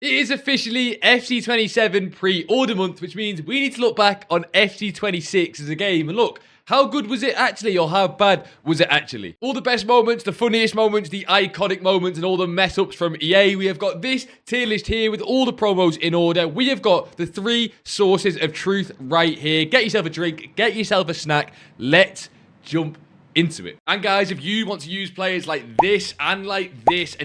It is officially FC27 pre-order month, which means we need to look back on FC26 as a game and look, how good was it actually, or how bad was it actually? All the best moments, the funniest moments, the iconic moments, and all the mess-ups from EA. We have got this tier list here with all the promos in order. We have got the 3 sources of truth right here. Get yourself a drink, get yourself a snack. Let's jump into it. And guys, if you want to use players like this and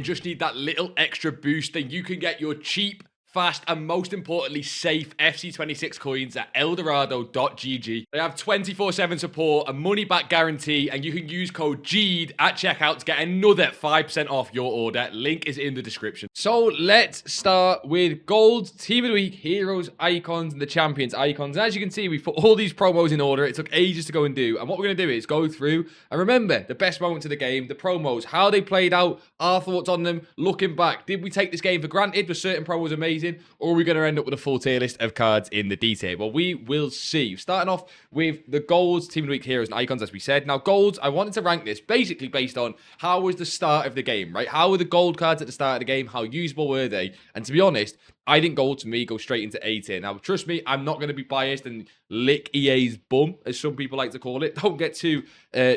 just need that little extra boost, then you can get your cheap, fast, and most importantly, safe FC26 coins at eldorado.gg. They have 24/7 support, a money-back guarantee, and you can use code JEAD at checkout to get another 5% off your order. Link is in the description. So let's start with gold, team of the week, heroes, icons, and the champions icons. And as you can see, we've put all these promos in order. It took ages to go and do. And what we're going to do is go through and remember the best moments of the game, the promos, how they played out, our thoughts on them, looking back. Did we take this game for granted? Were certain promos amazing? Or are we going to end up with a full tier list of cards in the detail? Well, we will see. Starting off with the golds, team of the week, heroes, and icons, as we said. Now, golds, I wanted to rank this basically based on how was the start of the game, right? How were the gold cards at the start of the game? How usable were they? And to be honest, I think gold to me go straight into A tier. Now, trust me, I'm not going to be biased and lick EA's bum, as some people like to call it. Don't get too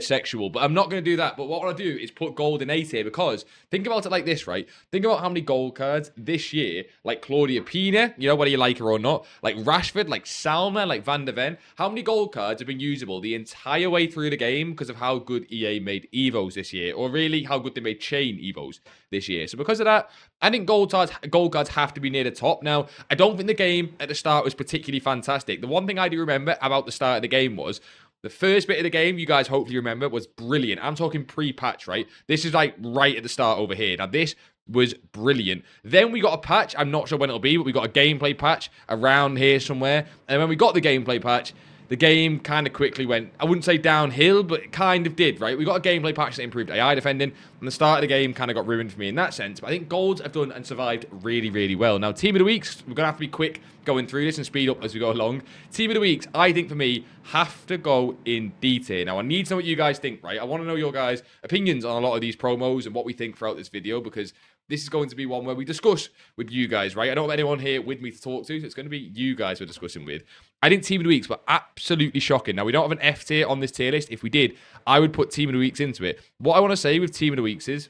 sexual, but I'm not going to do that. But what I want to do is put gold in A tier because think about it like this, right? Think about how many gold cards this year, like Claudia Pina, you know, whether you like her or not, like Rashford, like Salma, like Van de Ven, how many gold cards have been usable the entire way through the game because of how good EA made Evos this year, or really how good they made chain Evos this year. So because of that, I think gold cards have to be near the top. Now, I don't think the game at the start was particularly fantastic. The one thing I do remember about the start of the game was the first bit of the game, you guys hopefully remember, was brilliant. I'm talking pre-patch, right? This is like right at the start over here. Now, this was brilliant. Then we got a patch. I'm not sure when it'll be, but we got a gameplay patch around here somewhere. And when we got the gameplay patch, the game kind of quickly went, I wouldn't say downhill, but it kind of did, right? We got a gameplay patch that improved AI defending, and the start of the game kind of got ruined for me in that sense. But I think golds have done and survived really, really well. Now, team of the weeks, we're going to have to be quick going through this and speed up as we go along. Team of the weeks, I think for me, have to go in D tier. Now, I need to know what you guys think, right? I want to know your guys' opinions on a lot of these promos and what we think throughout this video, because this is going to be one where we discuss with you guys, right? I don't have anyone here with me to talk to, so it's going to be you guys we're discussing with. I think Team of the Weeks were absolutely shocking. Now, we don't have an F tier on this tier list. If we did, I would put Team of the Weeks into it. What I want to say with Team of the Weeks is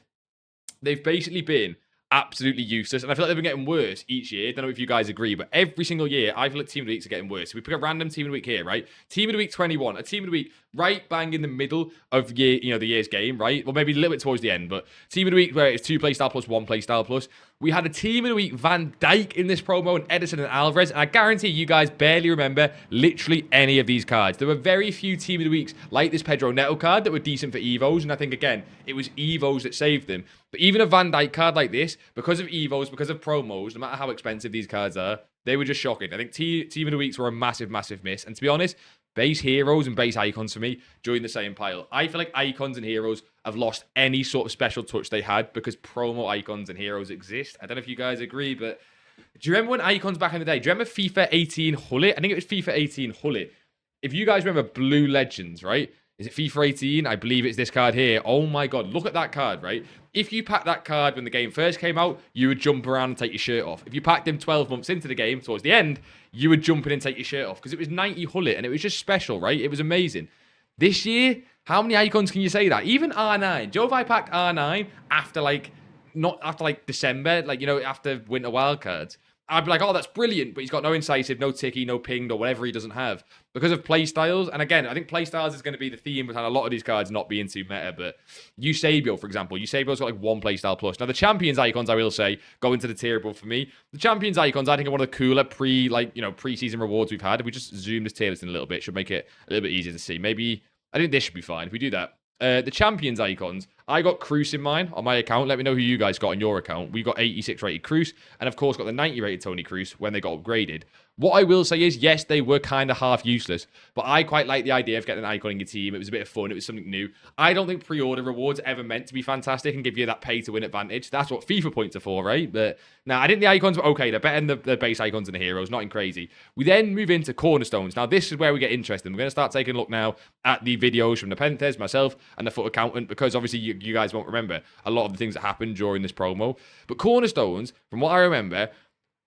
they've basically been absolutely useless, and I feel like they've been getting worse each year. I don't know if you guys agree, but every single year, I feel like Team of the Weeks are getting worse. So we pick a random Team of the Week here, right? Team of the Week 21, a Team of the Week right bang in the middle of the year's game, right? Well, maybe a little bit towards the end, but Team of the Week where it's 2 playstyle plus 1 playstyle plus. We had a Team of the Week Van Dijk in this promo, and Edison and Alvarez, and I guarantee you guys barely remember literally any of these cards. There were very few Team of the Weeks like this Pedro Neto card that were decent for Evos, and I think, again, it was Evos that saved them. But even a Van Dijk card like this, because of Evos, because of promos, no matter how expensive these cards are, they were just shocking. I think Team of the Weeks were a massive, massive miss. And to be honest, base heroes and base icons for me join the same pile. I feel like icons and heroes have lost any sort of special touch they had because promo icons and heroes exist. I don't know if you guys agree, but do you remember when icons back in the day? Do you remember FIFA 18 Hullet? I think it was FIFA 18 Hullet. If you guys remember Blue Legends, right? Is it FIFA 18? I believe it's this card here. Oh my God, look at that card, right? If you packed that card when the game first came out, you would jump around and take your shirt off. If you packed him 12 months into the game, towards the end, you would jump in and take your shirt off because it was 90 Hullet and it was just special, right? It was amazing. This year, how many icons can you say that? Even R9. Joe, if I packed R9 after not after December, after Winter Wildcards, I'd be like, oh, that's brilliant, but he's got no incisive, no ticky, no pinged, or whatever he doesn't have. Because of playstyles, and again, I think playstyles is going to be the theme behind a lot of these cards not being too meta, but Eusebio, for example, Eusebio's got 1 playstyle plus. Now, the Champions icons, I will say, go into the tier above for me. The Champions icons, I think, are one of the cooler pre-season rewards we've had. If we just zoom this tier list in a little bit, it should make it a little bit easier to see. Maybe, I think this should be fine if we do that. The Champions icons, I got Cruz in mine on my account. Let me know who you guys got on your account. We got 86 rated Cruz, and of course got the 90 rated Tony Cruz when they got upgraded. What I will say is, yes, they were kind of half useless, but I quite like the idea of getting an icon in your team. It was a bit of fun. It was something new. I don't think pre-order rewards are ever meant to be fantastic and give you that pay-to-win advantage. That's what FIFA points are for, right? But now, I think the icons were okay. They're better than the base icons and the heroes. Nothing crazy. We then move into cornerstones. Now, this is where we get interesting. We're going to start taking a look now at the videos from the Nepenthes, myself, and the Foot Accountant, because obviously you guys won't remember a lot of the things that happened during this promo. But cornerstones, from what I remember,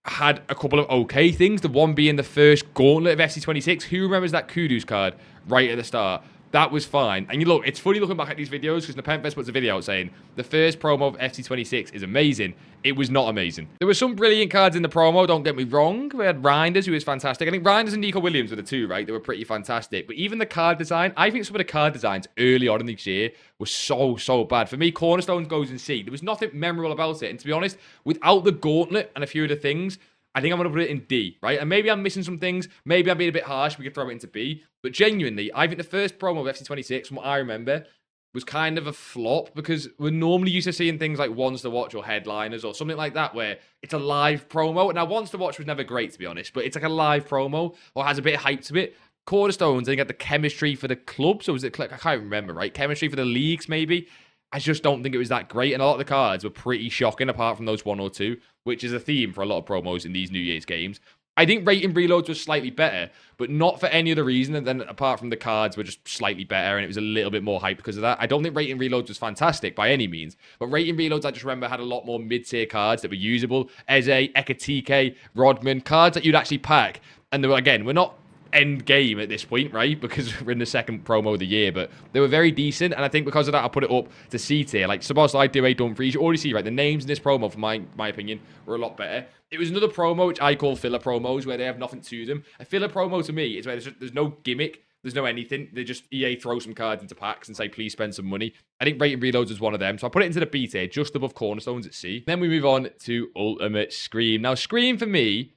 had a couple of okay things. The one being the first gauntlet of FC26. Who remembers that Kudus card right at the start? That was fine. And you look, it's funny looking back at these videos because Nepentfest puts a video out saying the first promo of FC26 is amazing. It was not amazing. There were some brilliant cards in the promo, don't get me wrong. We had Reinders, who was fantastic. I think Reinders and Nico Williams were the two, right? They were pretty fantastic. But even the card design, I think some of the card designs early on in this year were so bad. For me, Cornerstones goes in C. There was nothing memorable about it. And to be honest, without the gauntlet and a few of the things, I think I'm going to put it in D, right? And maybe I'm missing some things. Maybe I'm being a bit harsh. We could throw it into B. But genuinely, I think the first promo of FC26, from what I remember, was kind of a flop because we're normally used to seeing things like Ones to Watch or Headliners or something like that where it's a live promo. Now, Ones to Watch was never great, to be honest, but it's like a live promo or has a bit of hype to it. Cornerstones, I think, had the chemistry for the clubs. Or was it, I can't remember, right? Chemistry for the leagues, maybe. I just don't think it was that great. And a lot of the cards were pretty shocking apart from those one or two, which is a theme for a lot of promos in these New Year's games. I think Rating Reloads was slightly better, but not for any other reason than apart from the cards were just slightly better and it was a little bit more hype because of that. I don't think Rating Reloads was fantastic by any means, but Rating Reloads, I just remember, had a lot more mid-tier cards that were usable. Eze, Ekatike, Rodman, cards that you'd actually pack. And they were, again, we're not end game at this point, right? Because we're in the second promo of the year, but they were very decent, and I think because of that, I'll put it up to C tier. Like SUBSRIBE, Dewey, Dumfries, you already see, right? The names in this promo, for my opinion, were a lot better. It was another promo, which I call filler promos, where they have nothing to them. A filler promo, to me, is where there's no gimmick, there's no anything. They just, EA throw some cards into packs and say, please spend some money. I think Rating Reloads was one of them, so I put it into the B tier, just above Cornerstones at C. Then we move on to Ultimate Scream. Now, Scream, for me,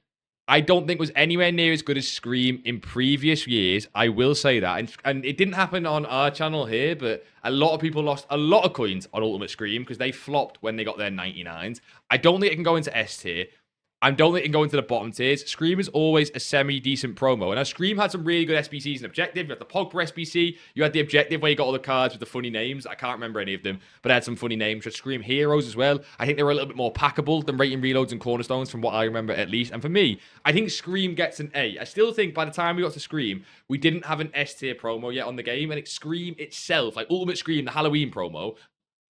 I don't think was anywhere near as good as Scream in previous years. I will say that. And it didn't happen on our channel here, but a lot of people lost a lot of coins on Ultimate Scream because they flopped when they got their 99s. I don't think it can go into S tier. I don't think it can go into the bottom tiers. Scream is always a semi-decent promo. And now Scream had some really good SBCs and objective. You had the Pogba SBC. You had the objective where you got all the cards with the funny names. I can't remember any of them, but I had some funny names. You had Scream Heroes as well. I think they were a little bit more packable than Rating Reloads and Cornerstones from what I remember at least. And for me, I think Scream gets an A. I still think by the time we got to Scream, we didn't have an S tier promo yet on the game. And Scream itself, like Ultimate Scream, the Halloween promo,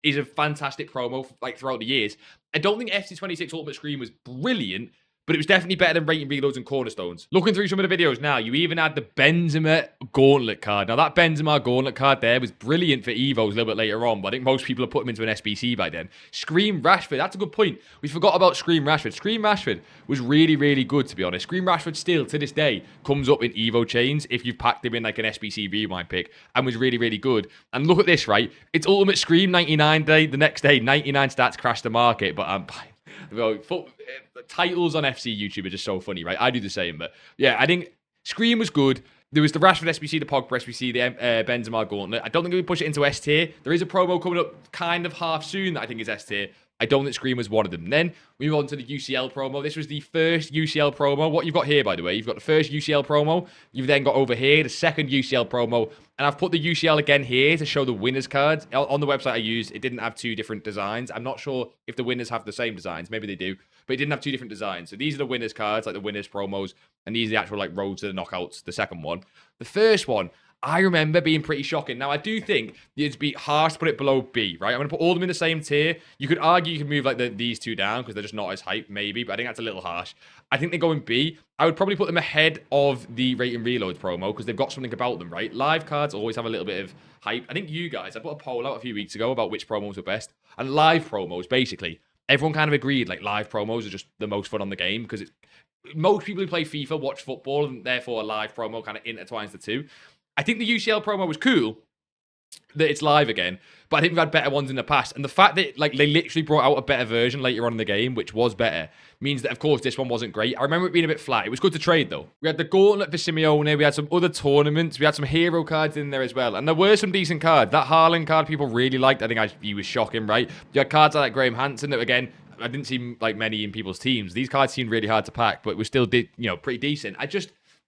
is a fantastic promo like throughout the years. I don't think FC26 Ultimate Scream was brilliant, but it was definitely better than Rating Reloads and Cornerstones. Looking through some of the videos now, you even had the Benzema Gauntlet card. Now, that Benzema Gauntlet card there was brilliant for Evos a little bit later on, but I think most people have put him into an SBC by then. Scream Rashford, that's a good point. We forgot about Scream Rashford. Scream Rashford was really, really good, to be honest. Scream Rashford still, to this day, comes up in Evo chains if you've packed him in like an SBC Rewind pick, and was really, really good. And look at this, right? It's Ultimate Scream 99 day. The next day, 99 stats crashed the market, but I'm... titles on FC YouTube are just so funny, right? I do the same, but yeah, I think Scream was good. There was the Rashford SBC, the Pogba SBC, the Benzema Gauntlet. I don't think we push it into S tier. There is a promo coming up kind of half soon that I think is S tier. I don't think Scream was one of them. Then we move on to the UCL promo. This was the first UCL promo. What you've got here, by the way, you've got the first UCL promo. You've then got over here the second UCL promo. And I've put the UCL again here to show the winners cards. On the website I used, it didn't have two different designs. I'm not sure if the winners have the same designs. Maybe they do. But it didn't have two different designs. So these are the winners cards, like the winners promos. And these are the actual like road to the knockouts, the second one. The first one, I remember being pretty shocking. Now, I do think it'd be harsh to put it below B, right? I'm going to put all of them in the same tier. You could argue you could move like these two down because they're just not as hype, maybe. But I think that's a little harsh. I think they go in B. I would probably put them ahead of the Rating Reloads promo because they've got something about them, right? Live cards always have a little bit of hype. I think you guys, I put a poll out a few weeks ago about which promos were best. And live promos, basically, everyone kind of agreed like live promos are just the most fun on the game because most people who play FIFA watch football and therefore a live promo kind of intertwines the two. I think the UCL promo was cool that it's live again, but I think we've had better ones in the past. And the fact that like they literally brought out a better version later on in the game, which was better, means that, of course, this one wasn't great. I remember it being a bit flat. It was good to trade, though. We had the Gauntlet for Simeone. We had some other tournaments. We had some hero cards in there as well. And there were some decent cards. That Haaland card people really liked. I think he was shocking, right? You had cards like Graham Hansen that, again, I didn't see like many in people's teams. These cards seemed really hard to pack, but we still did, pretty decent.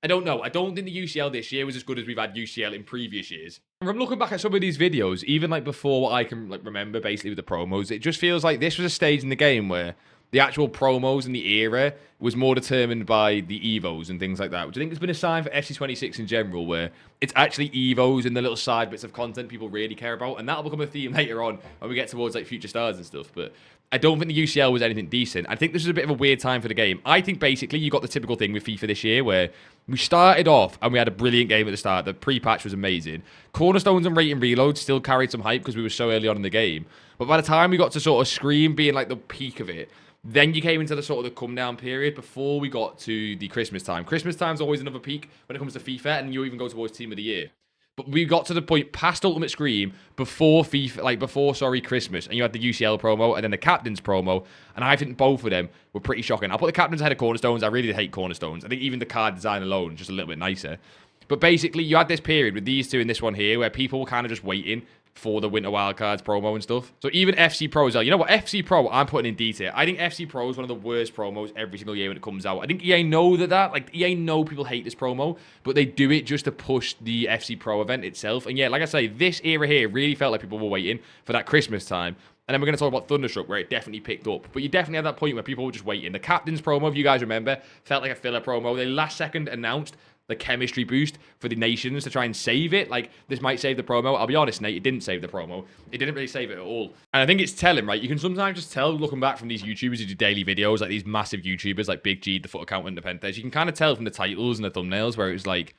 I don't know. I don't think the UCL this year was as good as we've had UCL in previous years. And from looking back at some of these videos, even like before what I can like remember basically with the promos, it just feels like this was a stage in the game where the actual promos and the era was more determined by the Evos and things like that, which I think has been a sign for FC26 in general, where it's actually Evos and the little side bits of content people really care about, and that'll become a theme later on when we get towards like future stars and stuff. But I don't think the UCL was anything decent. I think this was a bit of a weird time for the game. I think basically you got the typical thing with FIFA this year where we started off and we had a brilliant game at the start. The pre-patch was amazing. Cornerstones and rating reloads still carried some hype because we were so early on in the game. But by the time we got to sort of Scream being like the peak of it, then you came into the sort of the come down period before we got to the Christmas time. Christmas time's always another peak when it comes to FIFA, and you even go towards Team of the Year. But we got to the point past Ultimate Scream before Christmas, and you had the UCL promo and then the Captain's promo, and I think both of them were pretty shocking. I'll put the Captain's ahead of Cornerstones. I really hate Cornerstones. I think even the card design alone is just a little bit nicer. But basically, you had this period with these two and this one here where people were kind of just waiting for the Winter Wildcards promo and stuff. So even FC Pro as well. You know what? FC Pro, I'm putting in D tier. I think FC Pro is one of the worst promos every single year when it comes out. I think EA know that. Like, EA know people hate this promo, but they do it just to push the FC Pro event itself. And yeah, like I say, this era here really felt like people were waiting for that Christmas time. And then we're going to talk about Thunderstruck, where it definitely picked up. But you definitely had that point where people were just waiting. The Captain's promo, if you guys remember, felt like a filler promo. They last second announced the chemistry boost for the nations to try and save it. Like, this might save the promo. I'll be honest, Nate, it didn't save the promo. It didn't really save it at all. And I think it's telling, right? You can sometimes just tell, looking back from these YouTubers who do daily videos, like these massive YouTubers like BigJead, the Foot Accountant, Nepenthes, you can kind of tell from the titles and the thumbnails where it was like,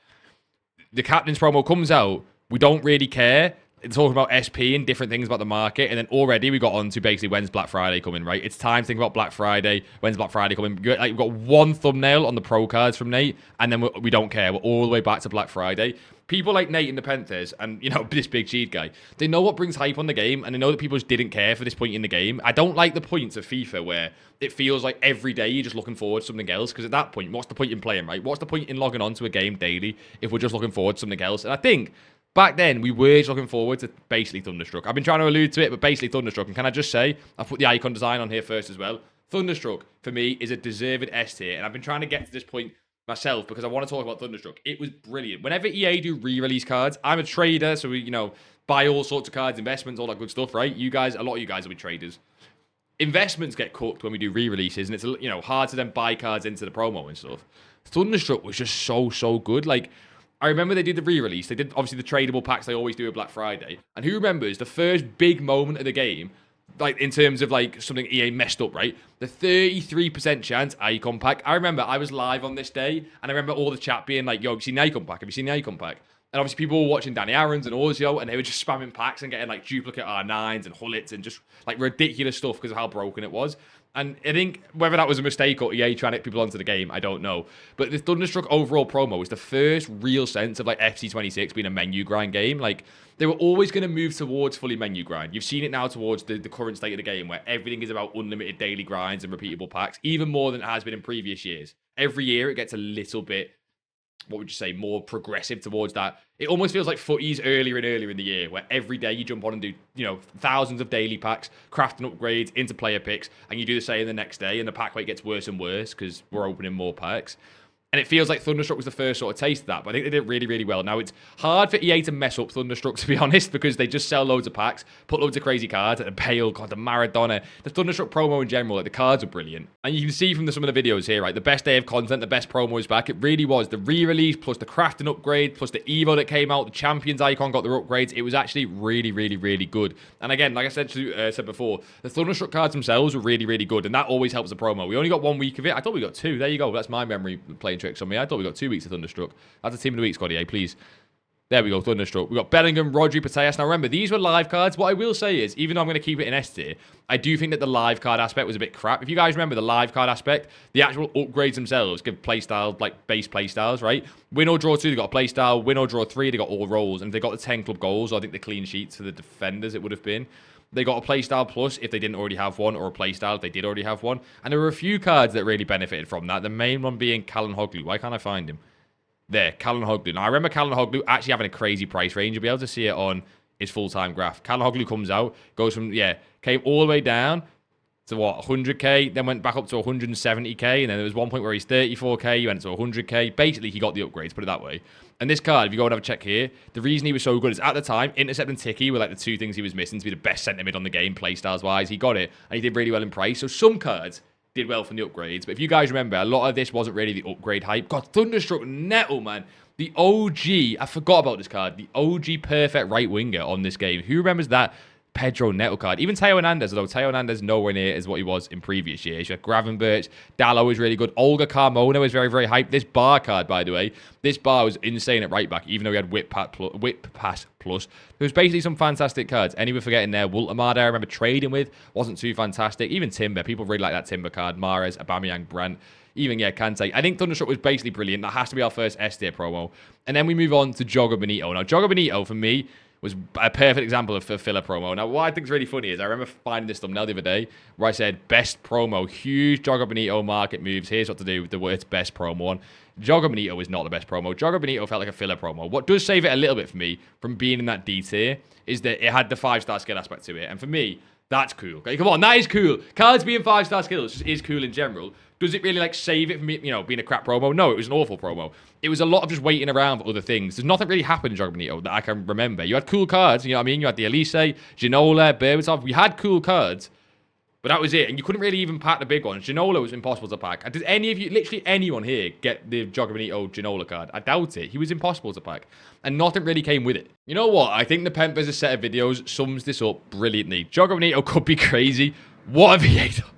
the Captain's promo comes out, we don't really care. It's talking about SP and different things about the market, and then already we got on to basically when's Black Friday coming, right? It's time to think about Black Friday. When's Black Friday coming? Like, we've got one thumbnail on the pro cards from Nate, and then we don't care. We're all the way back to Black Friday. People like Nate and Nepenthes and, you know, this BigJead guy, they know what brings hype on the game, and they know that people just didn't care for this point in the game. I don't like the points of FIFA where it feels like every day you're just looking forward to something else, because at that point, what's the point in playing, right? What's the point in logging on to a game daily if we're just looking forward to something else? And I think back then, we were just looking forward to basically Thunderstruck. I've been trying to allude to it, but basically Thunderstruck. And can I just say, I've put the icon design on here first as well. Thunderstruck, for me, is a deserved S tier. And I've been trying to get to this point myself because I want to talk about Thunderstruck. It was brilliant. Whenever EA do re-release cards, I'm a trader, so we, you know, buy all sorts of cards, investments, all that good stuff, right? You guys, a lot of you guys will be traders. Investments get cooked when we do re-releases, and it's, you know, hard to then buy cards into the promo and stuff. Thunderstruck was just so good. Like, I remember they did the re-release. They did, obviously, the tradable packs they always do at Black Friday. And who remembers the first big moment of the game, like, in terms of, like, something EA messed up, right? The 33% chance icon pack. I remember I was live on this day, and I remember all the chat being like, yo, have you seen the icon pack? Have you seen the icon pack? And obviously people were watching Danny Aarons and Ozio, and they were just spamming packs and getting, like, duplicate R9s and Hullets and just, like, ridiculous stuff because of how broken it was. And I think whether that was a mistake or EA trying to get people onto the game, I don't know. But the Thunderstruck overall promo was the first real sense of, like, FC26 being a menu grind game. Like, they were always going to move towards fully menu grind. You've seen it now towards the current state of the game where everything is about unlimited daily grinds and repeatable packs, even more than it has been in previous years. Every year it gets a little bit, what would you say, more progressive towards that. It almost feels like footies earlier and earlier in the year, where every day you jump on and do, you know, thousands of daily packs, crafting upgrades into player picks, and you do the same the next day, and the pack weight gets worse and worse because we're opening more packs. And it feels like Thunderstruck was the first sort of taste of that, but I think they did it really well. Now, it's hard for EA to mess up Thunderstruck, to be honest, because they just sell loads of packs, put loads of crazy cards, and Bale, God, the Maradona, the Thunderstruck promo in general, like, the cards are brilliant. And you can see from some of the videos here, right, the best day of content, the best promo is back. It really was. The re-release, plus the crafting upgrade, plus the Evo that came out, the Champions icon got their upgrades. It was actually really good. And again, like I said before, the Thunderstruck cards themselves were really good, and that always helps the promo. We only got 1 week of it. I thought we got 2. There you go. That's my memory playing tricks on me. I thought we got 2 weeks of Thunderstruck. That's a team of the week, squad, EA, please. There we go, Thunderstruck. We got Bellingham, Rodri, Pateas. Now remember, these were live cards. What I will say is, even though I'm going to keep it in S tier, I do think that the live card aspect was a bit crap. If you guys remember the live card aspect, the actual upgrades themselves give playstyle, like base playstyles, right? Win or draw 2, they got a playstyle. Win or draw 3, they got all rolls. And if they got the 10 club goals, or I think the clean sheets for the defenders, it would have been. They got a playstyle plus if they didn't already have one, or a playstyle if they did already have one. And there were a few cards that really benefited from that. The main one being Callan Hoglu. Why can't I find him? There, Callan Hoglu. Now, I remember Callan Hoglu actually having a crazy price range. You'll be able to see it on his full-time graph. Callan Hoglu comes out, goes from, came all the way down to, 100k, then went back up to 170k, and then there was one point where he's 34k, he went to 100k. Basically, he got the upgrades, put it that way. And this card, if you go and have a check here, the reason he was so good is, at the time, Intercept and Tiki were like the two things he was missing to be the best centre mid on the game, playstyles-wise. He got it, and he did really well in price. So some cards did well from the upgrades. But if you guys remember, a lot of this wasn't really the upgrade hype. God, Thunderstruck Nettle, man. The OG, I forgot about this card. The OG perfect right winger on this game. Who remembers that Pedro Neto card. Even Teo Hernandez, although Teo Hernandez nowhere near as what he was in previous years. You had Gravenberch, Dallo was really good. Olga Carmona was very, very hyped. This Bar card, by the way, this Bar was insane at right back, even though he had whip pass plus. There was basically some fantastic cards. Any we're forgetting there? Wultamada, I remember trading with, wasn't too fantastic. Even Timber, people really like that Timber card. Mahrez, Aubameyang, Brandt. Even, yeah, Kante. I think Thunderstruck was basically brilliant. That has to be our first S tier promo. And then we move on to Jogo Bonito. Now, Jogo Bonito, for me, was a perfect example of a filler promo. Now, what I think is really funny is I remember finding this thumbnail the other day where I said, best promo, huge Jogo Bonito market moves. Here's what to do with the words best promo on. Jogo Bonito is not the best promo. Jogo Bonito felt like a filler promo. What does save it a little bit for me from being in that D tier is that it had the 5-star skill aspect to it. And for me, that's cool. Okay, come on, that is cool. Cards being 5-star skills is cool in general. Does it really, like, save it from, you know, being a crap promo? No, it was an awful promo. It was a lot of just waiting around for other things. There's nothing really happened in Jogo Bonito that I can remember. You had cool cards, you know what I mean? You had the Elise, Ginola, Berbatov. We had cool cards, but that was it. And you couldn't really even pack the big ones. Ginola was impossible to pack. Did any of you, literally anyone here, get the Jogo Bonito Ginola card? I doubt it. He was impossible to pack. And nothing really came with it. You know what? I think the Pempers' set of videos sums this up brilliantly. Jogo Bonito could be crazy. What have EA done?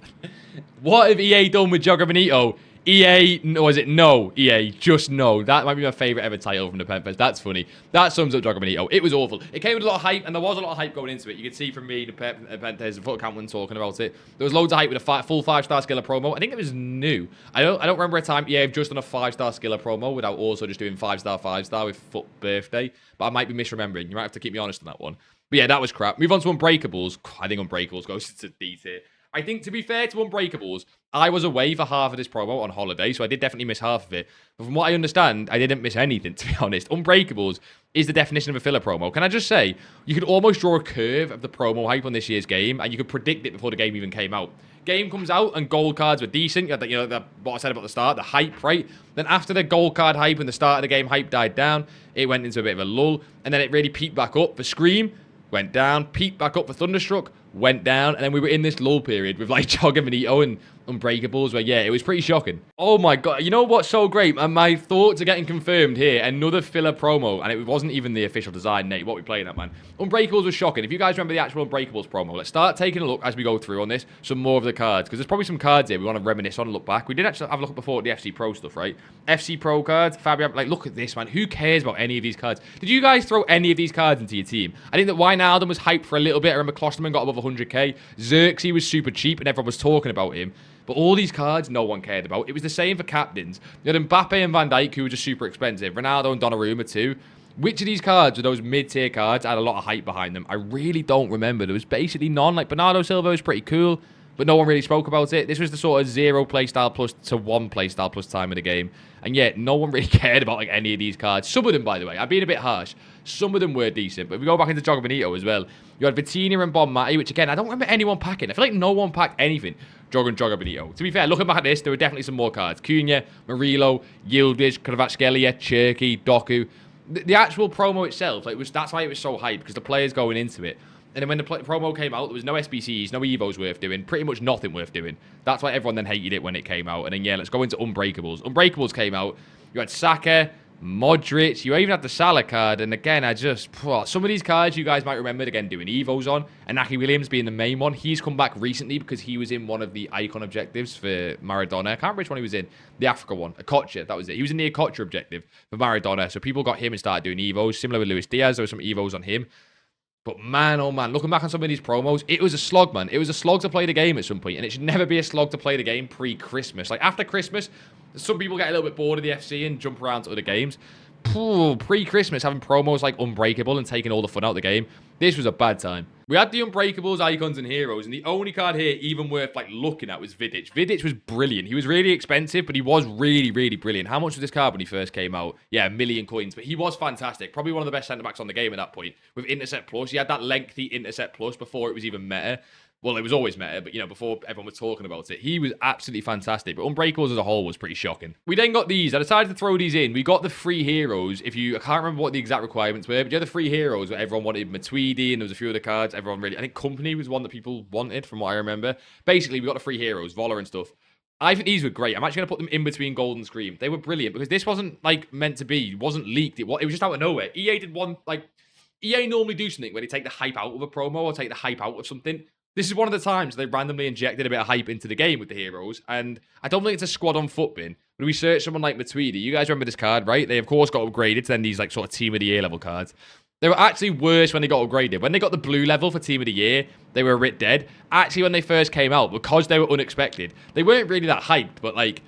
What have EA done with Jogo Bonito? EA, or is it no? EA, just no. That might be my favourite ever title from the Pempers. That's funny. That sums up Jogo Bonito. It was awful. It came with a lot of hype, and there was a lot of hype going into it. You could see from me, the Pempers, the full account when talking about it. There was loads of hype with a full 5-star skiller promo. I think it was new. I don't remember a time EA have just done a 5-star skiller promo without also just doing 5-star with Foot Birthday. But I might be misremembering. You might have to keep me honest on that one. But yeah, that was crap. Move on to Unbreakables. I think Unbreakables goes to D tier. I think, to be fair to Unbreakables, I was away for half of this promo on holiday, so I did definitely miss half of it. But from what I understand, I didn't miss anything, to be honest. Unbreakables is the definition of a filler promo. Can I just say, you could almost draw a curve of the promo hype on this year's game, and you could predict it before the game even came out. Game comes out, and gold cards were decent. You had what I said about the start, the hype, right? Then after the gold card hype and the start of the game hype died down, it went into a bit of a lull, and then it really peaked back up for Scream, went down, peaked back up for Thunderstruck, went down, and then we were in this lull period with like Jogo Bonito and Unbreakables where, yeah, it was pretty shocking. Oh my god, you know what's so great? And my thoughts are getting confirmed here. Another filler promo, and it wasn't even the official design, Nate. What are we playing at, man? Unbreakables was shocking. If you guys remember the actual Unbreakables promo, let's start taking a look as we go through on this, some more of the cards, because there's probably some cards here we want to reminisce on and look back. We did actually have a look before at the FC Pro stuff, right? FC Pro cards, Fabian, like, look at this, man. Who cares about any of these cards? Did you guys throw any of these cards into your team? I think that Wijnaldum was hyped for a little bit. I remember Klosterman got above 100k. Xerxes was super cheap and everyone was talking about him. But all these cards, no one cared about. It was the same for captains. You had Mbappe and Van Dijk, who were just super expensive. Ronaldo and Donnarumma, too. Which of these cards, or those mid-tier cards, had a lot of hype behind them? I really don't remember. There was basically none. Like, Bernardo Silva was pretty cool, but no one really spoke about it. This was the sort of 0 playstyle plus to 1 playstyle plus time of the game. And yet, no one really cared about like any of these cards. Some of them, by the way, I'm being a bit harsh. Some of them were decent. But if we go back into Jogo Bonito as well, you had Vitinha and Bon Mati, which again, I don't remember anyone packing. I feel like no one packed anything. Jogo Bonito. To be fair, looking back at this, there were definitely some more cards. Cunha, Murillo, Yildiz, Kvaratskhelia, Cherki, Doku. The actual promo itself, like, that's why it was so hyped, because the players going into it. And then when the promo came out, there was no SBCs, no Evos worth doing, pretty much nothing worth doing. That's why everyone then hated it when it came out. And then, yeah, let's go into Unbreakables. Unbreakables came out. You had Saka, Modric, you even had the Salah card. And again, some of these cards you guys might remember, again, doing Evos on. And Naki Williams being the main one. He's come back recently because he was in one of the icon objectives for Maradona. I can't remember which one he was in. The Africa one. Okocha, that was it. He was in the Okocha objective for Maradona. So people got him and started doing Evos. Similar with Luis Diaz, there were some Evos on him. But man, oh man, looking back on some of these promos, it was a slog, man. It was a slog to play the game at some point, and it should never be a slog to play the game pre-Christmas. Like, after Christmas, some people get a little bit bored of the FC and jump around to other games. Pre-Christmas, having promos like Unbreakable and taking all the fun out of the game, this was a bad time. We had the Unbreakables, Icons, and Heroes, and the only card here even worth like looking at was Vidic. Vidic was brilliant. He was really expensive, but he was really, really brilliant. How much was this card when he first came out? Yeah, 1 million coins, but he was fantastic. Probably one of the best centre-backs on the game at that point. With Intercept Plus, he had that lengthy Intercept Plus before it was even meta. Well, it was always meta, but, you know, before everyone was talking about it, he was absolutely fantastic. But Unbreakables as a whole was pretty shocking. We then got these. I decided to throw these in. We got the free heroes. I can't remember what the exact requirements were, but you had the free heroes where everyone wanted Matuidi, and there was a few other cards. Everyone really, I think Company was one that people wanted, from what I remember. Basically, we got the free heroes, Voller and stuff. I think these were great. I'm actually going to put them in between Gold and Scream. They were brilliant because this wasn't like meant to be. It wasn't leaked. It was just out of nowhere. EA did one, like, EA normally do something where they take the hype out of a promo or take the hype out of something. This is one of the times they randomly injected a bit of hype into the game with the heroes, and I don't think it's a squad on foot bin. When we search someone like Matuidi, you guys remember this card, right? They, of course, got upgraded to then these like sort of Team of the Year level cards. They were actually worse when they got upgraded. When they got the blue level for Team of the Year, they were a bit dead. Actually, when they first came out, because they were unexpected, they weren't really that hyped, but like,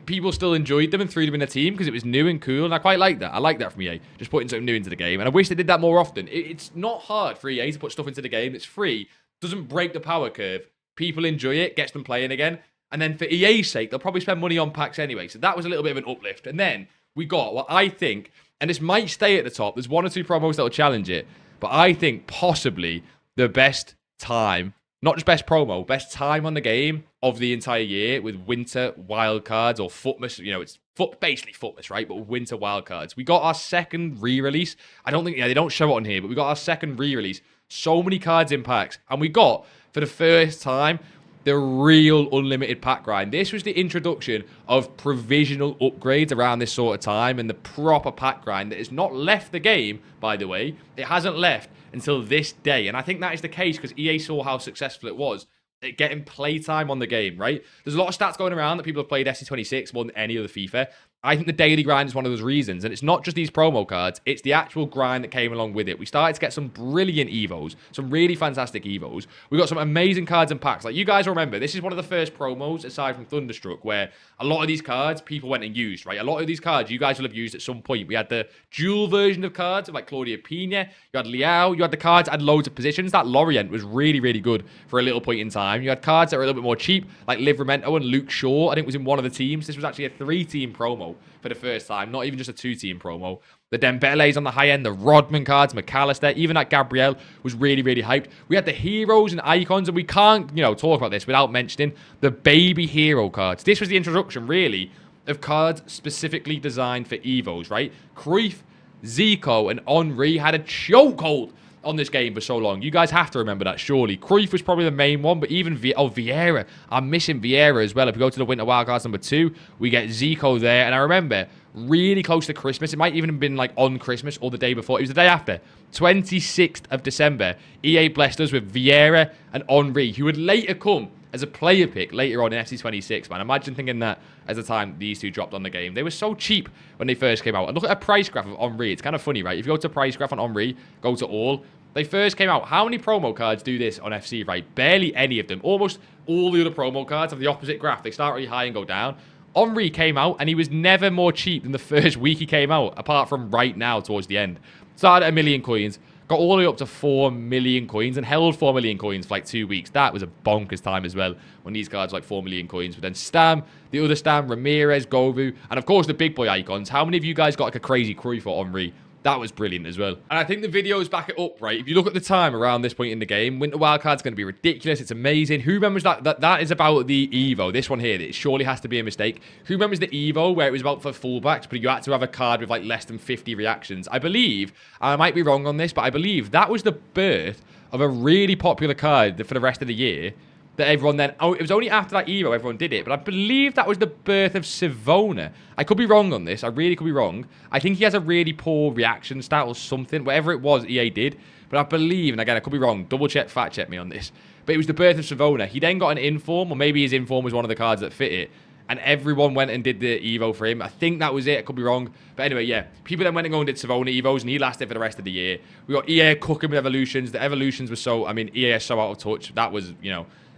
people still enjoyed them and threw them in a team because it was new and cool, and I quite like that. I like that from EA, just putting something new into the game, and I wish they did that more often. It's not hard for EA to put stuff into the game. It's free, doesn't break the power curve. People enjoy it, gets them playing again, and then for EA's sake, they'll probably spend money on packs anyway, so that was a little bit of an uplift. And then we got what I think, and this might stay at the top, there's 1 or 2 promos that will challenge it, but I think possibly the best time, not just best promo, best time on the game of the entire year with winter wildcards or Footmas. You know, it's basically Footmas, right? But with winter wildcards. We got our second re-release. I don't think, they don't show it on here, but we got our second re-release. So many cards in packs. And we got, for the first time, the real unlimited pack grind. This was the introduction of provisional upgrades around this sort of time and the proper pack grind that has not left the game, by the way. It hasn't left until this day. And I think that is the case because EA saw how successful it was at getting playtime on the game, right? There's a lot of stats going around that people have played FC26 more than any other FIFA. I think the daily grind is one of those reasons. And it's not just these promo cards, it's the actual grind that came along with it. We started to get some brilliant Evos, some really fantastic Evos. We got some amazing cards and packs. Like, you guys remember, this is one of the first promos, aside from Thunderstruck, where a lot of these cards people went and used, right? A lot of these cards you guys will have used at some point. We had the dual version of cards of like Claudia Pina, you had Liao, you had the cards that had loads of positions. That Lorient was really, really good for a little point in time. You had cards that were a little bit more cheap, like Livramento and Luke Shaw, I think was in one of the teams. This was actually a 3-team promo for the first time, not even just a 2-team promo. The Dembele's on the high end, the Rodman cards, McAllister, even that Gabriel was really, really hyped. We had the heroes and icons, and we can't, talk about this without mentioning the baby hero cards. This was the introduction, really, of cards specifically designed for Evos, right? Cruyff, Zico, and Henry had a chokehold on this game for so long. You guys have to remember that, surely. Cruyff was probably the main one, but even Vieira. I'm missing Vieira as well. If we go to the Winter Wildcards number 2, we get Zico there. And I remember, really close to Christmas, it might even have been like on Christmas or the day before. It was the day after, 26th of December. EA blessed us with Vieira and Henry, who would later come as a player pick later on in FC26, man. Imagine thinking that as the time these two dropped on the game. They were so cheap when they first came out. And look at a price graph of Henry. It's kind of funny, right? If you go to price graph on Henry, go to all. They first came out. How many promo cards do this on FC, right? Barely any of them. Almost all the other promo cards have the opposite graph. They start really high and go down. Henry came out, and he was never more cheap than the first week he came out, apart from right now towards the end. Started at 1 million coins, got all the way up to 4 million coins, and held 4 million coins for like 2 weeks. That was a bonkers time as well, when these cards were like 4 million coins. But then Stam, the other Stam, Ramirez, Govu, and of course the big boy icons. How many of you guys got like a crazy Cruyff or Henry? That was brilliant as well. And I think the videos back it up, right? If you look at the time around this point in the game, Winter Wildcard's going to be ridiculous. It's amazing. Who remembers that is about the Evo, this one here. It surely has to be a mistake. Who remembers the Evo where it was about for fullbacks, but you had to have a card with like less than 50 reactions? I believe, I might be wrong on this, but I believe that was the birth of a really popular card for the rest of the year. That everyone then... Oh, it was only after that Evo everyone did it. But I believe that was the birth of Savona. I could be wrong on this. I really could be wrong. I think he has a really poor reaction stat or something. Whatever it was, EA did. But I believe, and again, I could be wrong. Double check, fact check me on this. But it was the birth of Savona. He then got an inform, or maybe his inform was one of the cards that fit it. And everyone went and did the Evo for him. I think that was it. I could be wrong. But anyway, yeah. People then went and did Savona Evos, and he lasted for the rest of the year. We got EA cooking with evolutions. The evolutions were so... I mean, EA is so out of touch. That was,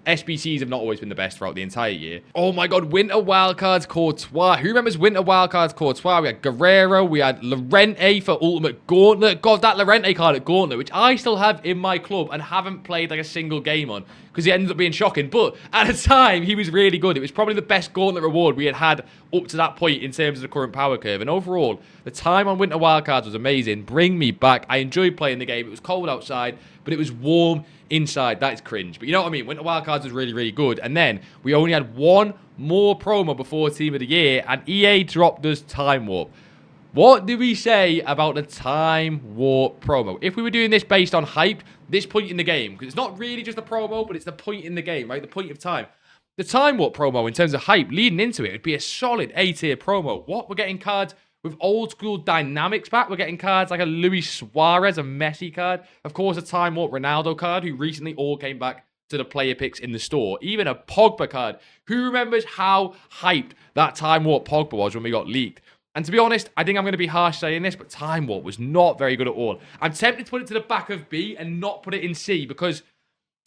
SBCs have not always been the best throughout the entire year. Oh my god, Winter Wildcards Courtois. Who remembers Winter Wildcards Courtois? We had Guerrero, we had Llorente for Ultimate Gauntlet. God, that Llorente card at Gauntlet, which I still have in my club and haven't played like a single game on, because he ended up being shocking. But at the time, he was really good. It was probably the best Gauntlet reward we had up to that point in terms of the current power curve. And overall, the time on Winter Wildcards was amazing. Bring me back. I enjoyed playing the game. It was cold outside, but it was warm inside. That is cringe. But you know what I mean? Winter Wildcards was really, really good. And then we only had one more promo before Team of the Year, and EA dropped us Time Warp. What do we say about the Time Warp promo? If we were doing this based on hype, this point in the game, because it's not really just a promo, but it's the point in the game, right? The point of time. The Time Warp promo, in terms of hype, leading into it, would be a solid A-tier promo. What? We're getting cards with old school dynamics back. We're getting cards like a Luis Suarez, a Messi card. Of course, a Time Warp Ronaldo card, who recently all came back to the player picks in the store. Even a Pogba card. Who remembers how hyped that Time Warp Pogba was when we got leaked? And to be honest, I think I'm going to be harsh saying this, but Time Warp was not very good at all. I'm tempted to put it to the back of B and not put it in C, because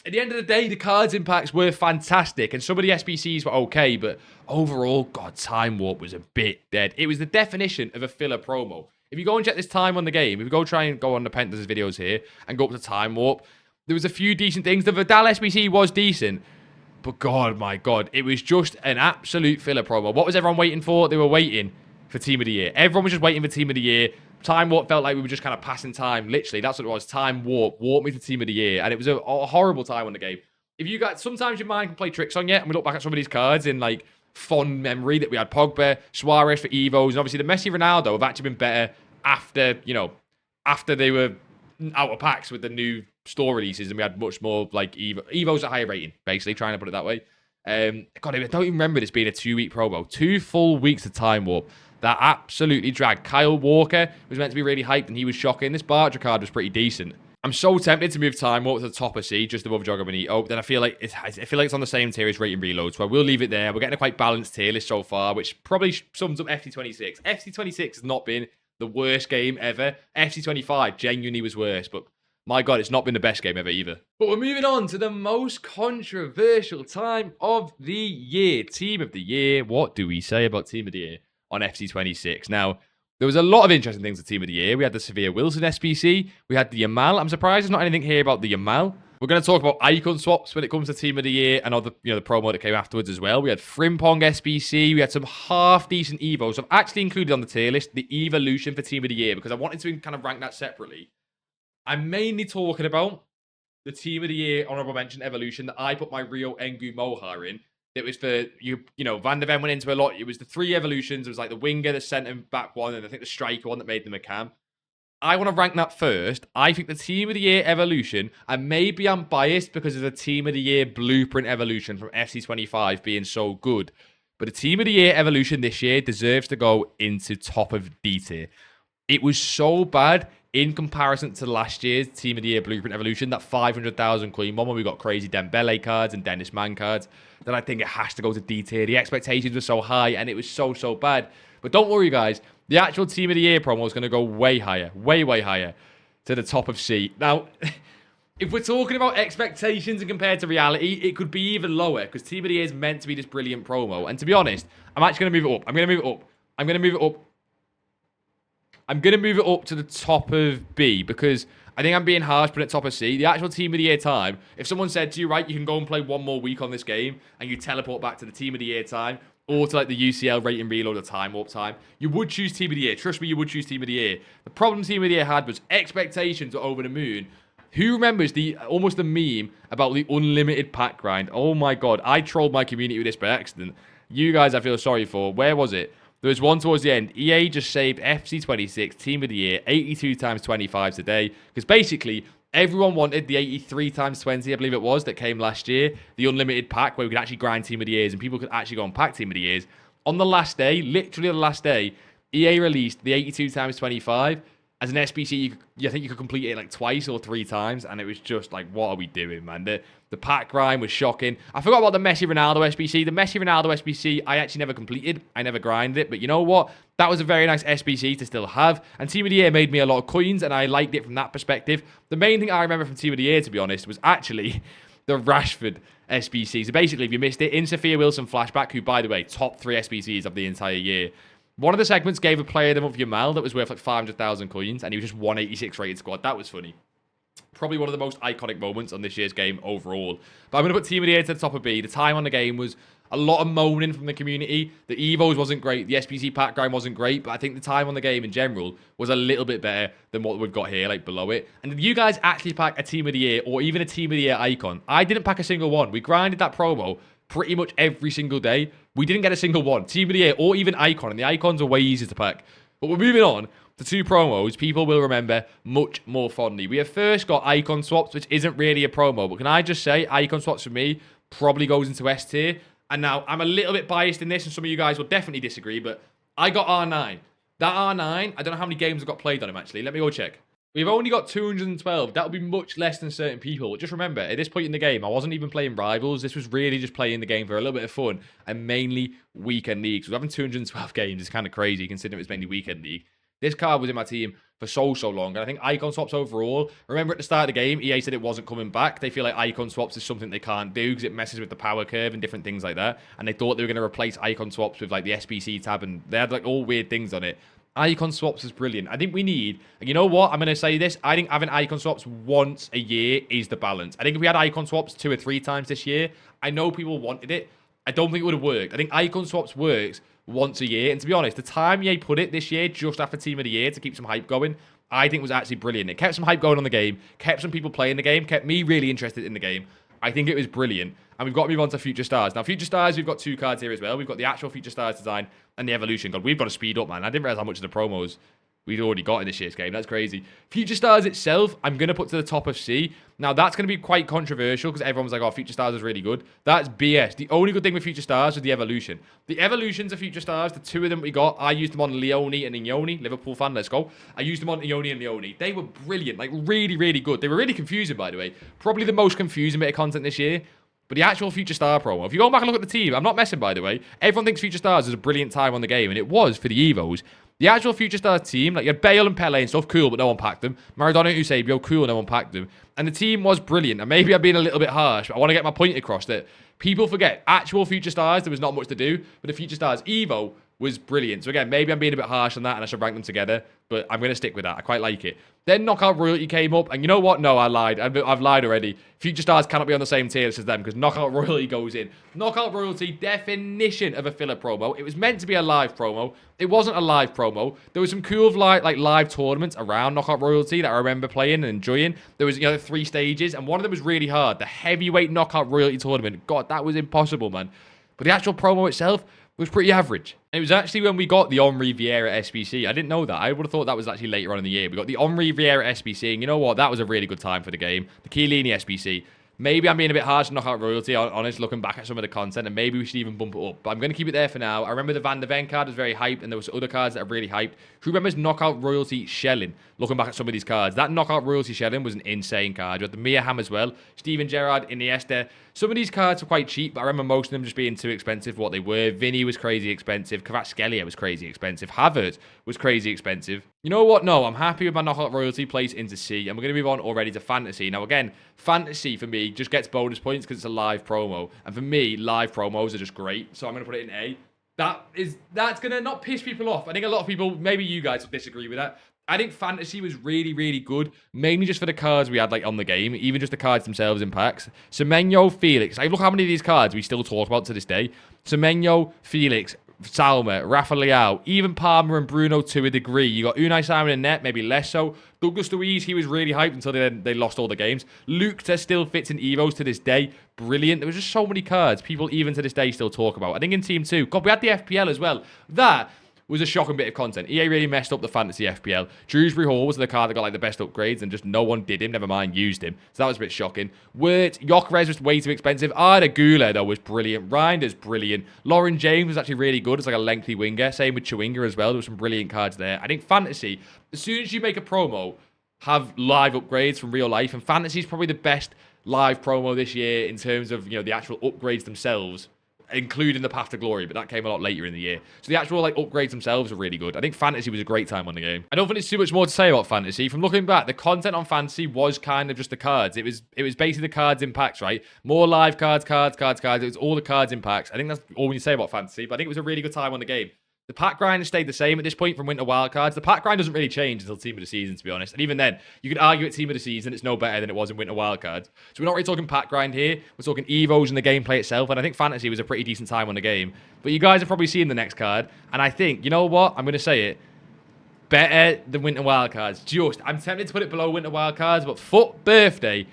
at the end of the day, the cards impacts were fantastic, and some of the SBCs were okay, but overall, God, Time Warp was a bit dead. It was the definition of a filler promo. If you go and check this time on the game, if you go try and go on the Pentas' videos here and go up to Time Warp, there was a few decent things. The Vidal SBC was decent, but God, my God, it was just an absolute filler promo. What was everyone waiting for? They were waiting for Team of the Year. Everyone was just waiting for Team of the Year. Time Warp felt like we were just kind of passing time. Literally, that's what it was. Time Warp. Warp me to Team of the Year. And it was a horrible time on the game. If you guys, sometimes your mind can play tricks on you, and we look back at some of these cards in like fond memory that we had Pogba, Suarez for Evos, and obviously the Messi Ronaldo have actually been better after, you know, after they were out of packs with the new store releases, and we had much more like Evos at higher rating, basically, trying to put it that way. God, I don't even remember this being a 2-week promo. 2 full weeks of Time Warp. That absolutely dragged. Kyle Walker was meant to be really hyped, and he was shocking. This Bartra card was pretty decent. I'm so tempted to move Time Warp to the top of C, just above Jogger Benito. Then I feel like it's on the same tier as Rate and Reload, so I will leave it there. We're getting a quite balanced tier list so far, which probably sums up FC26. FC26 has not been the worst game ever. FC25 genuinely was worse, but my God, it's not been the best game ever either. But we're moving on to the most controversial time of the year. Team of the Year. What do we say about Team of the Year on FC26? Now, there was a lot of interesting things at Team of the Year. We had the Severe Wilson SBC. We had the Yamal. I'm surprised there's not anything here about the Yamal. We're going to talk about icon swaps when it comes to Team of the Year and other, the promo that came afterwards as well. We had Frimpong SBC. We had some half-decent Evos. I've actually included on the tier list the Evolution for Team of the Year because I wanted to kind of rank that separately. I'm mainly talking about the Team of the Year honorable mention Evolution that I put my Rio Engu Moha in. It was for, you know, Van der Ven went into a lot. It was the 3 evolutions. It was like the winger, the centre back one, and I think the striker one that made them a cam. I want to rank that first. I think the Team of the Year evolution, and maybe I'm biased because of the Team of the Year blueprint evolution from FC25 being so good, but the Team of the Year evolution this year deserves to go into top of D tier. It was so bad in comparison to last year's Team of the Year Blueprint Evolution, that 500,000 coin one when we got crazy Dembele cards and Dennis Mann cards, then I think it has to go to D tier. The expectations were so high and it was so bad. But don't worry, guys. The actual Team of the Year promo is going to go way higher, way higher to the top of C. Now, if we're talking about expectations and compared to reality, it could be even lower because Team of the Year is meant to be this brilliant promo. And to be honest, I'm actually going to move it up. I'm going to move it up to the top of B because I think I'm being harsh, but at top of C. The actual Team of the Year time, if someone said to you, right, you can go and play one more week on this game and you teleport back to the Team of the Year time or to like the UCL Rate and Reload or Time Warp time, you would choose Team of the Year. Trust me, you would choose Team of the Year. The problem Team of the Year had was expectations were over the moon. Who remembers almost the meme about the unlimited pack grind? Oh my God, I trolled my community with this by accident. You guys I feel sorry for. Where was it? There was one towards the end. EA just saved FC26 Team of the Year 82 times 25 today. Because basically, everyone wanted the 83 times 20, I believe it was, that came last year. The unlimited pack where we could actually grind Team of the Years and people could actually go and pack Team of the Years. On the last day, literally the last day, EA released the 82 times 25. As an SBC, I think you could complete it like twice or 3 times, and it was just like, what are we doing, man? The pack grind was shocking. I forgot about the Messi Ronaldo SBC. The Messi Ronaldo SBC, I actually never completed. I never grinded it, but you know what? That was a very nice SBC to still have, and Team of the Year made me a lot of coins, and I liked it from that perspective. The main thing I remember from Team of the Year, to be honest, was actually the Rashford SBC. So basically, if you missed it, in Sophia Wilson flashback, who, by the way, top 3 SBCs of the entire year. One of the segments gave a player of the month Yamal that was worth like 500,000 coins, and he was just 186 rated squad. That was funny. Probably one of the most iconic moments on this year's game overall. But I'm going to put Team of the Year to the top of B. The time on the game was a lot of moaning from the community. The Evos wasn't great. The SBC pack grind wasn't great. But I think the time on the game in general was a little bit better than what we've got here, like below it. And did you guys actually pack a Team of the Year or even a Team of the Year icon? I didn't pack a single one. We grinded that promo pretty much every single day. We didn't get a single one. Team of the Year or even icon. And the icons are way easier to pack. But we're moving on to 2 promos people will remember much more fondly. We have first got icon swaps, which isn't really a promo. But can I just say, icon swaps for me probably goes into S tier. And now, I'm a little bit biased in this, and some of you guys will definitely disagree, but I got R9. That R9, I don't know how many games have got played on him, actually. Let me go check. We've only got 212. That'll be much less than certain people. But just remember, at this point in the game, I wasn't even playing Rivals. This was really just playing the game for a little bit of fun and mainly Weekend League. So having 212 games is kind of crazy considering it's mainly Weekend League. This card was in my team for so long. And I think icon swaps overall, remember at the start of the game, EA said it wasn't coming back. They feel like icon swaps is something they can't do because it messes with the power curve and different things like that. And they thought they were going to replace icon swaps with like the SBC tab, and they had like all weird things on it. Icon swaps is brilliant. I think we need, and you know what? I'm going to say this. I think having icon swaps once a year is the balance. I think if we had icon swaps 2 or 3 times this year, I know people wanted it. I don't think it would have worked. I think icon swaps works once a year. And to be honest, the time EA put it this year, just after Team of the Year, to keep some hype going, I think was actually brilliant. It kept some hype going on the game, kept some people playing the game, kept me really interested in the game. I think it was brilliant. And we've got to move on to Future Stars. Now, Future Stars, we've got 2 cards here as well. We've got the actual Future Stars design and the Evolution. God, we've got to speed up, man. I didn't realize how much of the promos we'd already got in this year's game. That's crazy. Future Stars itself, I'm going to put to the top of C. Now, that's going to be quite controversial because everyone was like, oh, Future Stars is really good. That's BS. The only good thing with Future Stars was the Evolution. The Evolutions of Future Stars, the 2 of them we got, I used them on Leone and Ione. Liverpool fan, let's go. I used them on Ione and Leone. They were brilliant. Like, really, really good. They were really confusing, by the way. Probably the most confusing bit of content this year. But the actual Future Star promo, if you go back and look at the team, I'm not messing, by the way. Everyone thinks Future Stars is a brilliant time on the game, and it was for the Evos. The actual Future Stars team, like you had Bale and Pele and stuff, cool, but no one packed them. Maradona and Eusebio, cool, no one packed them. And the team was brilliant. And maybe I'm being a little bit harsh, but I want to get my point across that people forget actual Future Stars, there was not much to do, but the Future Stars Evo was brilliant. So again, maybe I'm being a bit harsh on that and I should rank them together, but I'm going to stick with that. I quite like it. Then Knockout Royalty came up, and you know what? No, I lied. I've lied already. Future Stars cannot be on the same tier as them because Knockout Royalty goes in. Knockout Royalty, definition of a filler promo. It was meant to be a live promo. It wasn't a live promo. There was some cool like live tournaments around Knockout Royalty that I remember playing and enjoying. There was, 3 stages, and one of them was really hard. The heavyweight Knockout Royalty tournament. God, that was impossible, man. But the actual promo itself was pretty average. And it was actually when we got the Henri Vieira SBC. I didn't know that. I would have thought that was actually later on in the year. We got the Henri Vieira SBC, and you know what? That was a really good time for the game. The Chiellini SBC. Maybe I'm being a bit harsh on Knockout Royalty, honest, looking back at some of the content, and maybe we should even bump it up. But I'm going to keep it there for now. I remember the Van de Ven card was very hyped, and there was other cards that are really hyped. Who remembers Knockout Royalty Shelling? Looking back at some of these cards. That Knockout Royalty Shelling was an insane card. You had the Mia Ham as well. Steven Gerrard, Iniesta. Some of these cards were quite cheap, but I remember most of them just being too expensive for what they were. Vinny was crazy expensive. Kvaratskhelia was crazy expensive. Havertz was crazy expensive. You know what? No, I'm happy with my Knockout Royalty place into C. And we're going to move on already to Fantasy. Now, again, Fantasy for me just gets bonus points because it's a live promo. And for me, live promos are just great. So I'm going to put it in A. That's going to not piss people off. I think a lot of people, maybe you guys will disagree with that. I think Fantasy was really, really good, mainly just for the cards we had like on the game, even just the cards themselves in packs. Semenyo, Felix. Like, look how many of these cards we still talk about to this day. Semenyo, Felix, Salma, Rafa Leao, even Palmer and Bruno to a degree. You got Unai Simon in net, maybe less so. Douglas Luiz, he was really hyped until they lost all the games. Luke still fits in Evos to this day. Brilliant. There was just so many cards people even to this day still talk about. I think in Team 2, God, we had the FPL as well. That was a shocking bit of content. EA really messed up the fantasy FPL. Shrewsbury Hall was the card that got like the best upgrades and just no one did him, never mind used him. So that was a bit shocking. Wirt, Jokeres was way too expensive. Arda Güler though was brilliant. Reinders, brilliant. Lauren James was actually really good. It's like a lengthy winger. Same with Chewinga as well. There were some brilliant cards there. I think fantasy, as soon as you make a promo, have live upgrades from real life, and fantasy is probably the best live promo this year in terms of, the actual upgrades themselves, including the Path to Glory, but that came a lot later in the year. So the actual upgrades themselves are really good. I think Fantasy was a great time on the game. I don't think there's too much more to say about Fantasy. From looking back, the content on Fantasy was kind of just the cards. It was basically the cards in packs, right? More live cards. It was all the cards in packs. I think that's all we can say about Fantasy, but I think it was a really good time on the game. The pack grind has stayed the same at this point from Winter Wildcards. The pack grind doesn't really change until Team of the Season, to be honest. And even then, you could argue at Team of the Season, it's no better than it was in Winter Wildcards. So we're not really talking pack grind here. We're talking Evos and the gameplay itself. And I think Fantasy was a pretty decent time on the game. But you guys have probably seen the next card. And I think, you know what? I'm going to say it. Better than Winter Wildcards. I'm tempted to put it below Winter Wildcards, but Foot Birthday,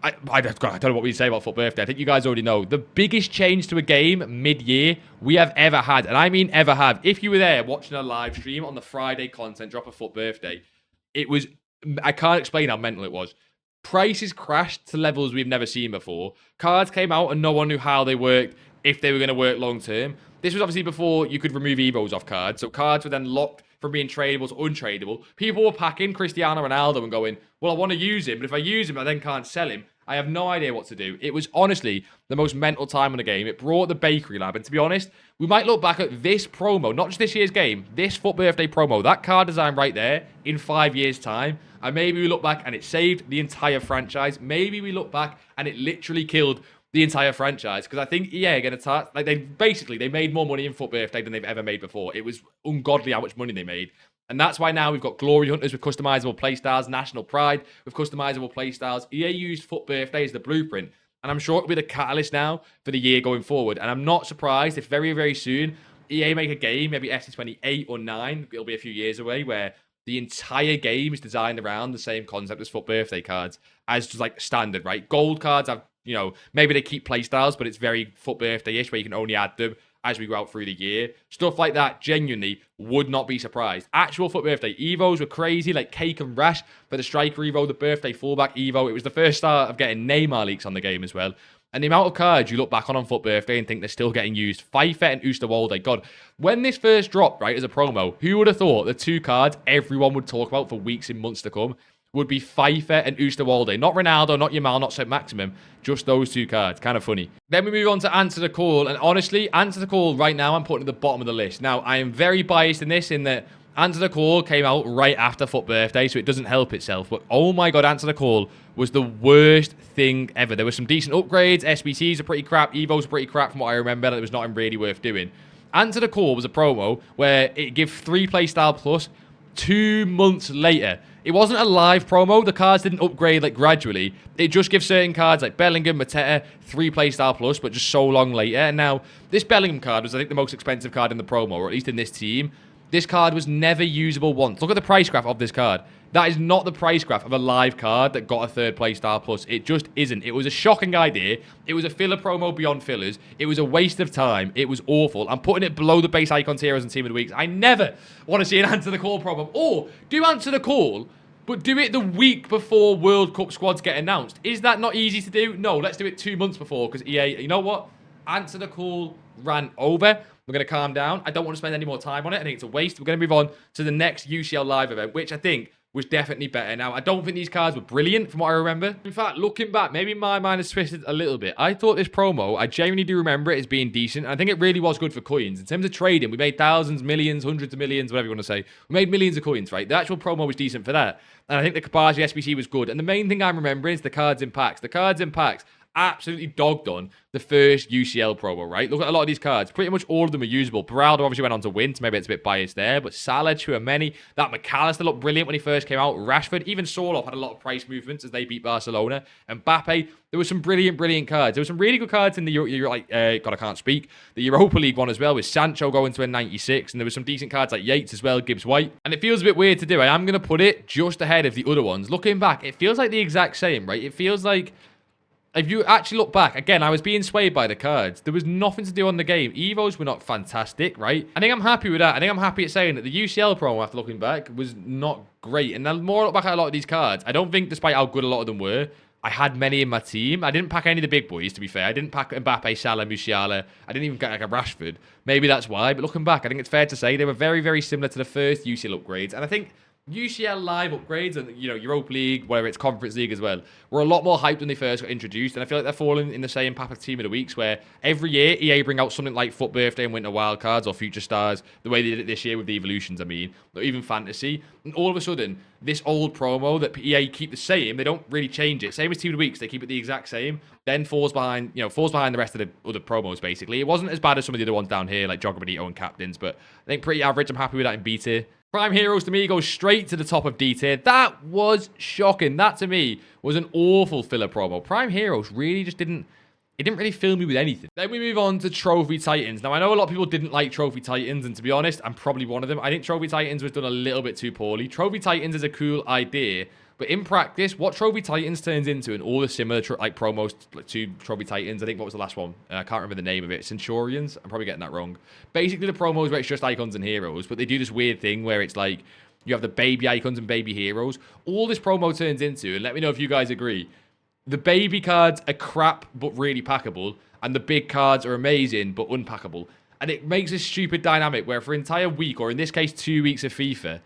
I don't know what we say about Foot Birthday. I think you guys already know. The biggest change to a game mid-year we have ever had. And I mean ever have. If you were there watching a live stream on the Friday content drop of Foot Birthday, it was... I can't explain how mental it was. Prices crashed to levels we've never seen before. Cards came out and no one knew how they worked, if they were going to work long-term. This was obviously before you could remove Evos off cards. So cards were then locked from being tradable to untradeable. People were packing Cristiano Ronaldo and going, well, I want to use him, but if I use him, I then can't sell him. I have no idea what to do. It was honestly the most mental time in the game. It brought the bakery lab. And to be honest, we might look back at this promo, not just this year's game, this FUT Birthday promo, that card design right there in 5 years' time. And maybe we look back and it saved the entire franchise. Maybe we look back and it literally killed the entire franchise. Because I think EA are going to start, like they made more money in FUT Birthday than they've ever made before. It was ungodly how much money they made. And that's why now we've got Glory Hunters with customizable playstyles, National Pride with customizable playstyles. EA used FUT Birthday as the blueprint. And I'm sure it'll be the catalyst now for the year going forward. And I'm not surprised if very, very soon EA make a game, maybe FC28 or 9, it'll be a few years away, where the entire game is designed around the same concept as FUT Birthday cards, as just like standard, right? Gold cards have, you know, maybe they keep playstyles, but it's very FUT Birthday-ish where you can only add them as we go out through the year. Stuff like that, genuinely, would not be surprised. Actual FUT Birthday Evos were crazy, like Cake and Rash for the striker Evo, the birthday fullback Evo. It was the first start of getting Neymar leaks on the game as well. And the amount of cards you look back on FUT Birthday and think they're still getting used. Pfeiffer and Oosterwolde. God, when this first dropped, right, as a promo, who would have thought the two cards everyone would talk about for weeks and months to come would be Pfeiffer and Oosterwolde. Not Ronaldo, not Yamal, not St. Maximum. Just those two cards. Kind of funny. Then we move on to Answer the Call. And honestly, Answer the Call right now I'm putting at the bottom of the list. Now, I am very biased in this, in that Answer the Call came out right after FUT Birthday, so it doesn't help itself. But oh my god, Answer the Call was the worst thing ever. There were some decent upgrades. SBCs are pretty crap. Evos are pretty crap from what I remember. And it was not really worth doing. Answer the Call was a promo where it gave 3 playstyle plus 2 months later. It wasn't a live promo. The cards didn't upgrade like gradually. It just gives certain cards like Bellingham, Mateta, 3 playstyle plus, but just so long later. And now, this Bellingham card was, I think, the most expensive card in the promo, or at least in this team. This card was never usable once. Look at the price graph of this card. That is not the price graph of a live card that got a 3rd playstyle plus. It just isn't. It was a shocking idea. It was a filler promo beyond fillers. It was a waste of time. It was awful. I'm putting it below the base icons, heroes, and team of the weeks. I never want to see an Answer the Call promo. Or do Answer the Call, but do it the week before World Cup squads get announced. Is that not easy to do? No, let's do it 2 months before, because EA, you know what? Answer the Call ran over. We're going to calm down. I don't want to spend any more time on it. I think it's a waste. We're going to move on to the next UCL Live event, which I think was definitely better. Now, I don't think these cards were brilliant from what I remember. In fact, looking back, maybe my mind has twisted a little bit. I thought this promo, I genuinely do remember it as being decent. And I think it really was good for coins. In terms of trading, we made thousands, millions, hundreds of millions, whatever you want to say. We made millions of coins, right? The actual promo was decent for that. And I think the Kabaji SBC was good. And the main thing I'm remembering is the cards in packs. The cards in packs absolutely dogged on the first UCL promo, right? Look at a lot of these cards. Pretty much all of them are usable. Beraldo obviously went on to win, so maybe it's a bit biased there. But Salah, Tchouameni, that McAllister looked brilliant when he first came out. Rashford, even Sorloth had a lot of price movements as they beat Barcelona. And Mbappe, there were some brilliant cards. There were some really good cards in the God, I can't speak. The Europa League one as well, with Sancho going to a 96. And there were some decent cards like Yates as well, Gibbs White. And it feels a bit weird to do. I am going to put it just ahead of the other ones. Looking back, it feels like the exact same, right? It feels like, if you actually look back, again, I was being swayed by the cards. There was nothing to do on the game. Evos were not fantastic, right? I think I'm happy with that. I think I'm happy at saying that the UCL promo, after looking back, was not great. And the more I look back at a lot of these cards, I don't think, despite how good a lot of them were, I had many in my team. I didn't pack any of the big boys, to be fair. I didn't pack Mbappe, Salah, Musiala. I didn't even get like a Rashford. Maybe that's why. But looking back, I think it's fair to say they were very, very similar to the first UCL upgrades. And I think UCL Live upgrades and, you know, Europa League, whether it's Conference League as well, were a lot more hyped when they first got introduced. And I feel like they're falling in the same path as Team of the Weeks, where every year EA bring out something like FUT Birthday and Winter Wildcards or Future Stars, the way they did it this year with the Evolutions, I mean, or even Fantasy. And all of a sudden, this old promo that EA keep the same, they don't really change it. Same as Team of the Weeks, they keep it the exact same, then falls behind the rest of the other promos, basically. It wasn't as bad as some of the other ones down here, like Jogger Benito and Captains, but I think pretty average. I'm happy with that in B tier. Prime Heroes to me goes straight to the top of D tier. That was shocking. That to me was an awful filler promo. Prime Heroes really just didn't really fill me with anything. Then we move on to Trophy Titans. Now, I know a lot of people didn't like Trophy Titans, and to be honest, I'm probably one of them. I think Trophy Titans was done a little bit too poorly. Trophy Titans is a cool idea, but in practice, what Trophy Titans turns into, and all the similar promos to Trophy Titans, I think, what was the last one? I can't remember the name of it. Centurions? I'm probably getting that wrong. Basically, the promos where it's just icons and heroes, but they do this weird thing where it's like, you have the baby icons and baby heroes. All this promo turns into, and let me know if you guys agree, the baby cards are crap, but really packable, and the big cards are amazing, but unpackable. And it makes a stupid dynamic where for an entire week, or in this case 2 weeks of FIFA,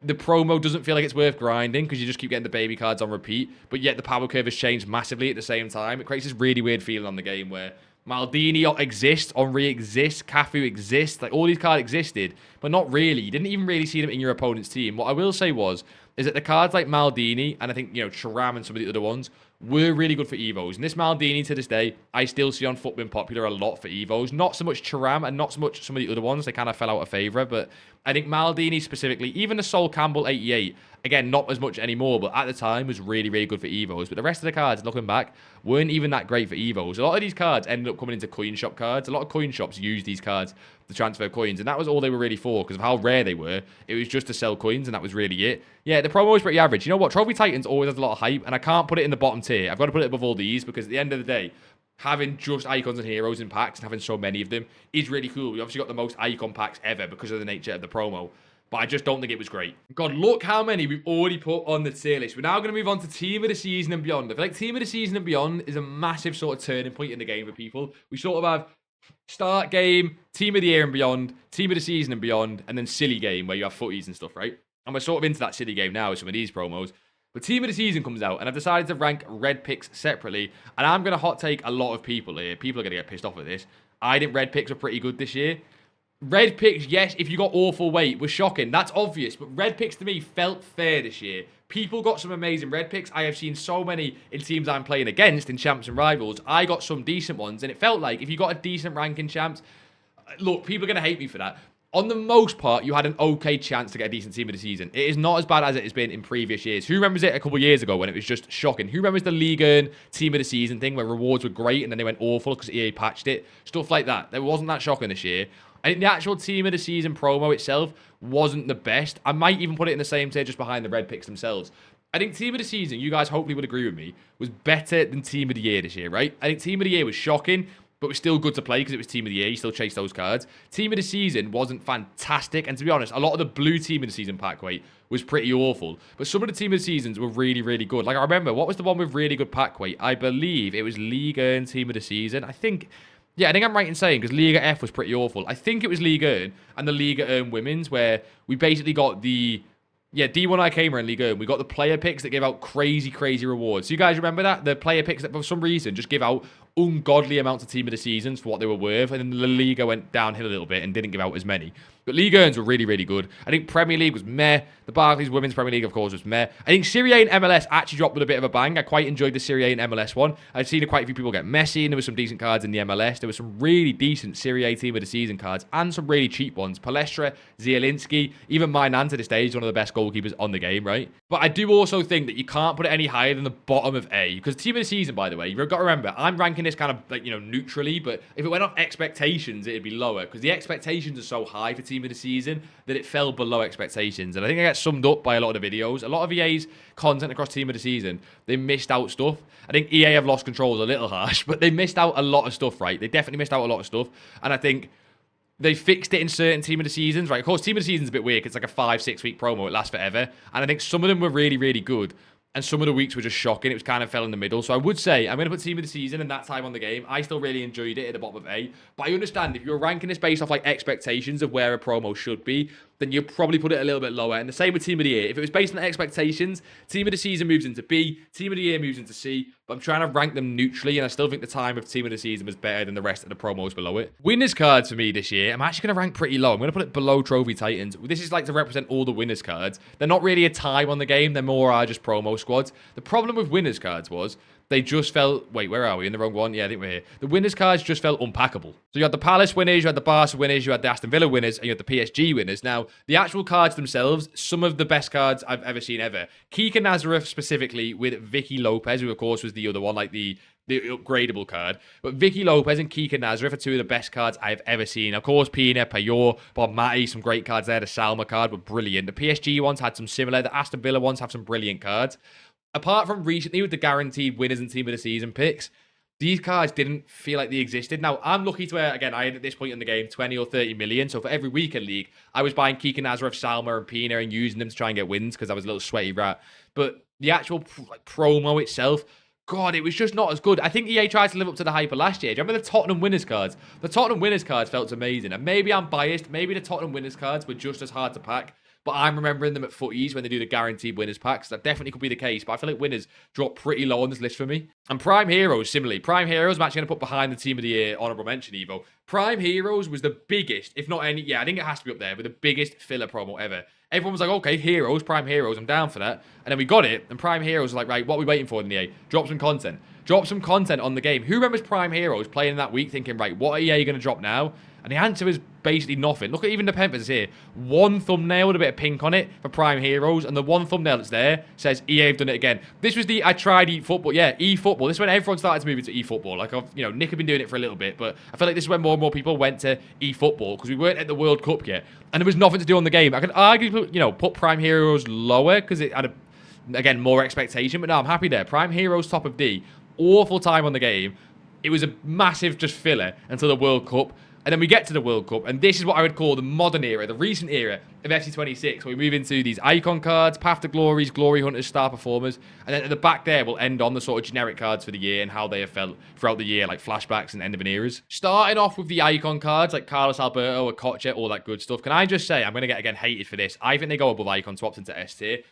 the promo doesn't feel like it's worth grinding because you just keep getting the baby cards on repeat, but yet the power curve has changed massively at the same time. It creates this really weird feeling on the game where Maldini exists, Henry exists, Cafu exists, like all these cards existed, but not really. You didn't even really see them in your opponent's team. What I will say is that the cards like Maldini, and I think, you know, Thuram and some of the other ones, were really good for Evos. And this Maldini, to this day, I still see on FUT being popular a lot for Evos. Not so much Thuram and not so much some of the other ones. They kind of fell out of favour. But I think Maldini specifically, even the Sol Campbell 88, again, not as much anymore, but at the time was really, really good for Evos. But the rest of the cards, looking back, weren't even that great for Evos. A lot of these cards ended up coming into coin shop cards. A lot of coin shops used these cards to transfer coins. And that was all they were really for because of how rare they were. It was just to sell coins and that was really it. Yeah, the promo was pretty average. You know what? Trophy Titans always has a lot of hype and I can't put it in the bottom tier. I've got to put it above all these because at the end of the day, having just icons and heroes in packs and having so many of them is really cool. We obviously got the most icon packs ever because of the nature of the promo. But I just don't think it was great. God, look how many we've already put on the tier list. We're now going to move on to Team of the Season and Beyond. I feel like Team of the Season and Beyond is a massive sort of turning point in the game for people. We sort of have start game, Team of the Year and Beyond, Team of the Season and Beyond, and then silly game where you have footies and stuff, right? And we're sort of into that silly game now with some of these promos. But Team of the Season comes out, and I've decided to rank red picks separately. And I'm going to hot take a lot of people here. People are going to get pissed off at this. I think red picks were pretty good this year. Red picks, yes, if you got awful weight, was shocking. That's obvious. But red picks to me felt fair this year. People got some amazing red picks. I have seen so many in teams I'm playing against in champs and rivals. I got some decent ones. And it felt like if you got a decent rank in champs, look, people are going to hate me for that. On the most part, you had an okay chance to get a decent Team of the Season. It is not as bad as it has been in previous years. Who remembers it a couple of years ago when it was just shocking? Who remembers the League Earn Team of the Season thing where rewards were great and then they went awful because EA patched it? Stuff like that. It wasn't that shocking this year. I think the actual Team of the Season promo itself wasn't the best. I might even put it in the same tier just behind the red picks themselves. I think Team of the Season, you guys hopefully would agree with me, was better than Team of the Year this year, right? I think Team of the Year was shocking, but was still good to play because it was Team of the Year. You still chased those cards. Team of the Season wasn't fantastic. And to be honest, a lot of the blue Team of the Season pack weight was pretty awful. But some of the Team of the Seasons were really, really good. Like, I remember, what was the one with really good pack weight? I believe it was League Earn Team of the Season. I think I'm right in saying, because Liga F was pretty awful. I think it was Liga Earn and the Liga Earn Women's, where we basically got the D1 Icama and Liga Earn. We got the player picks that give out crazy, crazy rewards. So you guys remember that? The player picks that for some reason just give out ungodly amounts of Team of the Seasons for what they were worth. And then the Liga went downhill a little bit and didn't give out as many. But League Earns were really, really good. I think Premier League was meh. The Barclays Women's Premier League, of course, was meh. I think Serie A and MLS actually dropped with a bit of a bang. I quite enjoyed the Serie A and MLS one. I've seen quite a few people get messy, and there were some decent cards in the MLS. There were some really decent Serie A Team of the Season cards, and some really cheap ones. Palestra, Zielinski, even Mainan to this day is one of the best goalkeepers on the game, right? But I do also think that you can't put it any higher than the bottom of A, because Team of the Season, by the way, you've got to remember, I'm ranking this kind of, like, you know, neutrally, but if it went off expectations, it'd be lower, because the expectations are so high for Team of the Season that it fell below expectations. And I think I get summed up by a lot of the videos. A lot of EA's content across Team of the Season, they missed out stuff. I think EA have lost control is a little harsh, but they missed out a lot of stuff, right? They definitely missed out a lot of stuff. And I think they fixed it in certain Team of the Seasons, right? Of course, Team of the Season's a bit weird. It's like a 5-6 week promo. It lasts forever. And I think some of them were really, really good. And some of the weeks were just shocking. It was kind of fell in the middle. So I would say, I'm going to put Team of the Season and that time on the game. I still really enjoyed it at the bottom of A. But I understand if you're ranking this based off like expectations of where a promo should be, then you'll probably put it a little bit lower. And the same with Team of the Year. If it was based on expectations, Team of the Season moves into B, Team of the Year moves into C. But I'm trying to rank them neutrally, and I still think the time of Team of the Season was better than the rest of the promos below it. Winners cards for me this year, I'm actually going to rank pretty low. I'm going to put it below Trophy Titans. This is like to represent all the winners cards. They're not really a time on the game. They're more just promo squads. The problem with winners cards was they just felt... Wait, where are we? In the wrong one? Yeah, I think we're here. The winners cards just felt unpackable. So you had the Palace winners, you had the Barca winners, you had the Aston Villa winners, and you had the PSG winners. Now, the actual cards themselves, some of the best cards I've ever seen ever. Kika Nazareth specifically with Vicky Lopez, who of course was the other one, like the upgradable card. But Vicky Lopez and Kika Nazareth are two of the best cards I've ever seen. Of course, Pina, Payot, Bob Matty, some great cards there. The Salma card were brilliant. The PSG ones had some similar. The Aston Villa ones have some brilliant cards. Apart from recently with the guaranteed winners and Team of the Season picks, these cards didn't feel like they existed. Now, I'm lucky to where, again, I had at this point in the game 20 or 30 million. So for every weekend league, I was buying Kika Nazareth, Salma, and Pina and using them to try and get wins because I was a little sweaty rat. But the actual promo itself God, it was just not as good. I think EA tried to live up to the hype of last year. Do you remember the Tottenham winners cards? The Tottenham winners cards felt amazing. And maybe I'm biased. Maybe the Tottenham winners cards were just as hard to pack. But I'm remembering them at footies when they do the guaranteed winners packs. That definitely could be the case. But I feel like winners drop pretty low on this list for me. And Prime Heroes, similarly. Prime Heroes, I'm actually going to put behind the Team of the Year honorable mention, Evo. Prime Heroes was the biggest, if not any, yeah, I think it has to be up there, but the biggest filler promo ever. Everyone was like, okay, Heroes, Prime Heroes, I'm down for that. And then we got it, and Prime Heroes was like, right, what are we waiting for in EA? Drop some content. Drop some content on the game. Who remembers Prime Heroes playing that week thinking, right, what are EA going to drop now? And the answer is basically nothing. Look at even the Panthers here. One thumbnail with a bit of pink on it for Prime Heroes. And the one thumbnail that's there says EA have done it again. This was the I tried eFootball. Yeah, eFootball. This is when everyone started to move into eFootball. Like, Nick had been doing it for a little bit. But I feel like this is when more and more people went to eFootball. Because we weren't at the World Cup yet. And there was nothing to do on the game. I could argue, put Prime Heroes lower. Because it had, again, more expectation. But no, I'm happy there. Prime Heroes top of D. Awful time on the game. It was a massive just filler until the World Cup. And then we get to the World Cup, and this is what I would call the modern era, the recent era of FC26, where we move into these icon cards, Path to Glories, Glory Hunters, Star Performers, and then at the back there, we'll end on the sort of generic cards for the year and how they have felt throughout the year, like flashbacks and end of an eras. Starting off with the icon cards, like Carlos Alberto, Okocha, all that good stuff. Can I just say, I'm going to get, again, hated for this. I think they go above icon swaps into S tier.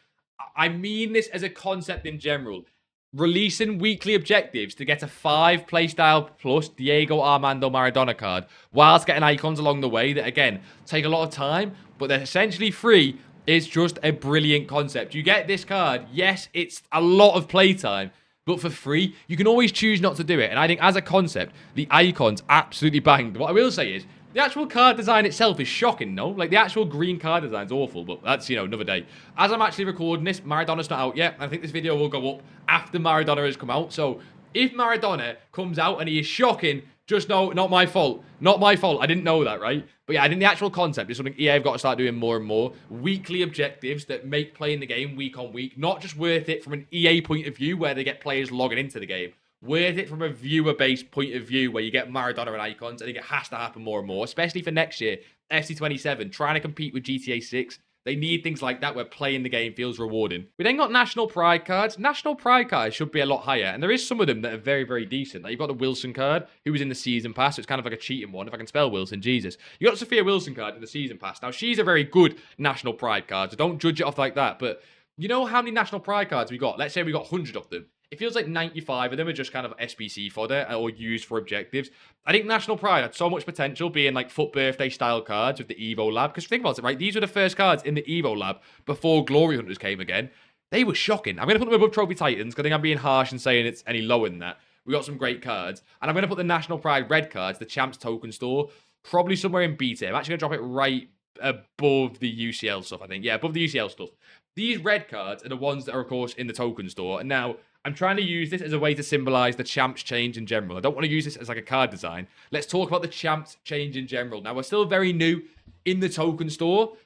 I mean this as a concept in general. Releasing weekly objectives to get a 5 playstyle plus Diego Armando Maradona card, whilst getting icons along the way that, again, take a lot of time, but they're essentially free, is just a brilliant concept. You get this card, yes, it's a lot of playtime, but for free, you can always choose not to do it. And I think as a concept, the icons absolutely banged. What I will say is, the actual card design itself is shocking, no? Like, the actual green card design is awful, but that's, another day. As I'm actually recording this, Maradona's not out yet. I think this video will go up after Maradona has come out. So, if Maradona comes out and he is shocking, just know, not my fault. Not my fault. I didn't know that, right? But yeah, I think the actual concept is something EA have got to start doing more and more. Weekly objectives that make playing the game week on week not just worth it from an EA point of view, where they get players logging into the game. Worth it from a viewer-based point of view where you get Maradona and icons. I think it has to happen more and more, especially for next year. FC27, trying to compete with GTA 6. They need things like that where playing the game feels rewarding. We then got National Pride cards. National Pride cards should be a lot higher, and there is some of them that are very, very decent. Like, you've got the Wilson card, who was in the Season Pass, so it's kind of like a cheating one, if I can spell Wilson, Jesus. You got the Sophia Wilson card in the Season Pass. Now, she's a very good National Pride card, so don't judge it off like that, but you know how many National Pride cards we got? Let's say we got 100 of them. It feels like 95 of them are just kind of SBC fodder or used for objectives. I think National Pride had so much potential being like Foot Birthday style cards with the Evo Lab. Because think about it, right? These were the first cards in the Evo Lab before Glory Hunters came again. They were shocking. I'm going to put them above Trophy Titans because I think I'm being harsh and saying it's any lower than that. We got some great cards. And I'm going to put the National Pride red cards, the Champs Token Store, probably somewhere in B tier. I'm actually going to drop it right above the UCL stuff, I think. Yeah, above the UCL stuff. These red cards are the ones that are, of course, in the Token Store. And now, I'm trying to use this as a way to symbolize the Champs change in general. I don't want to use this as like a card design. Let's talk about the Champs change in general. Now, we're still very new in the Token Store.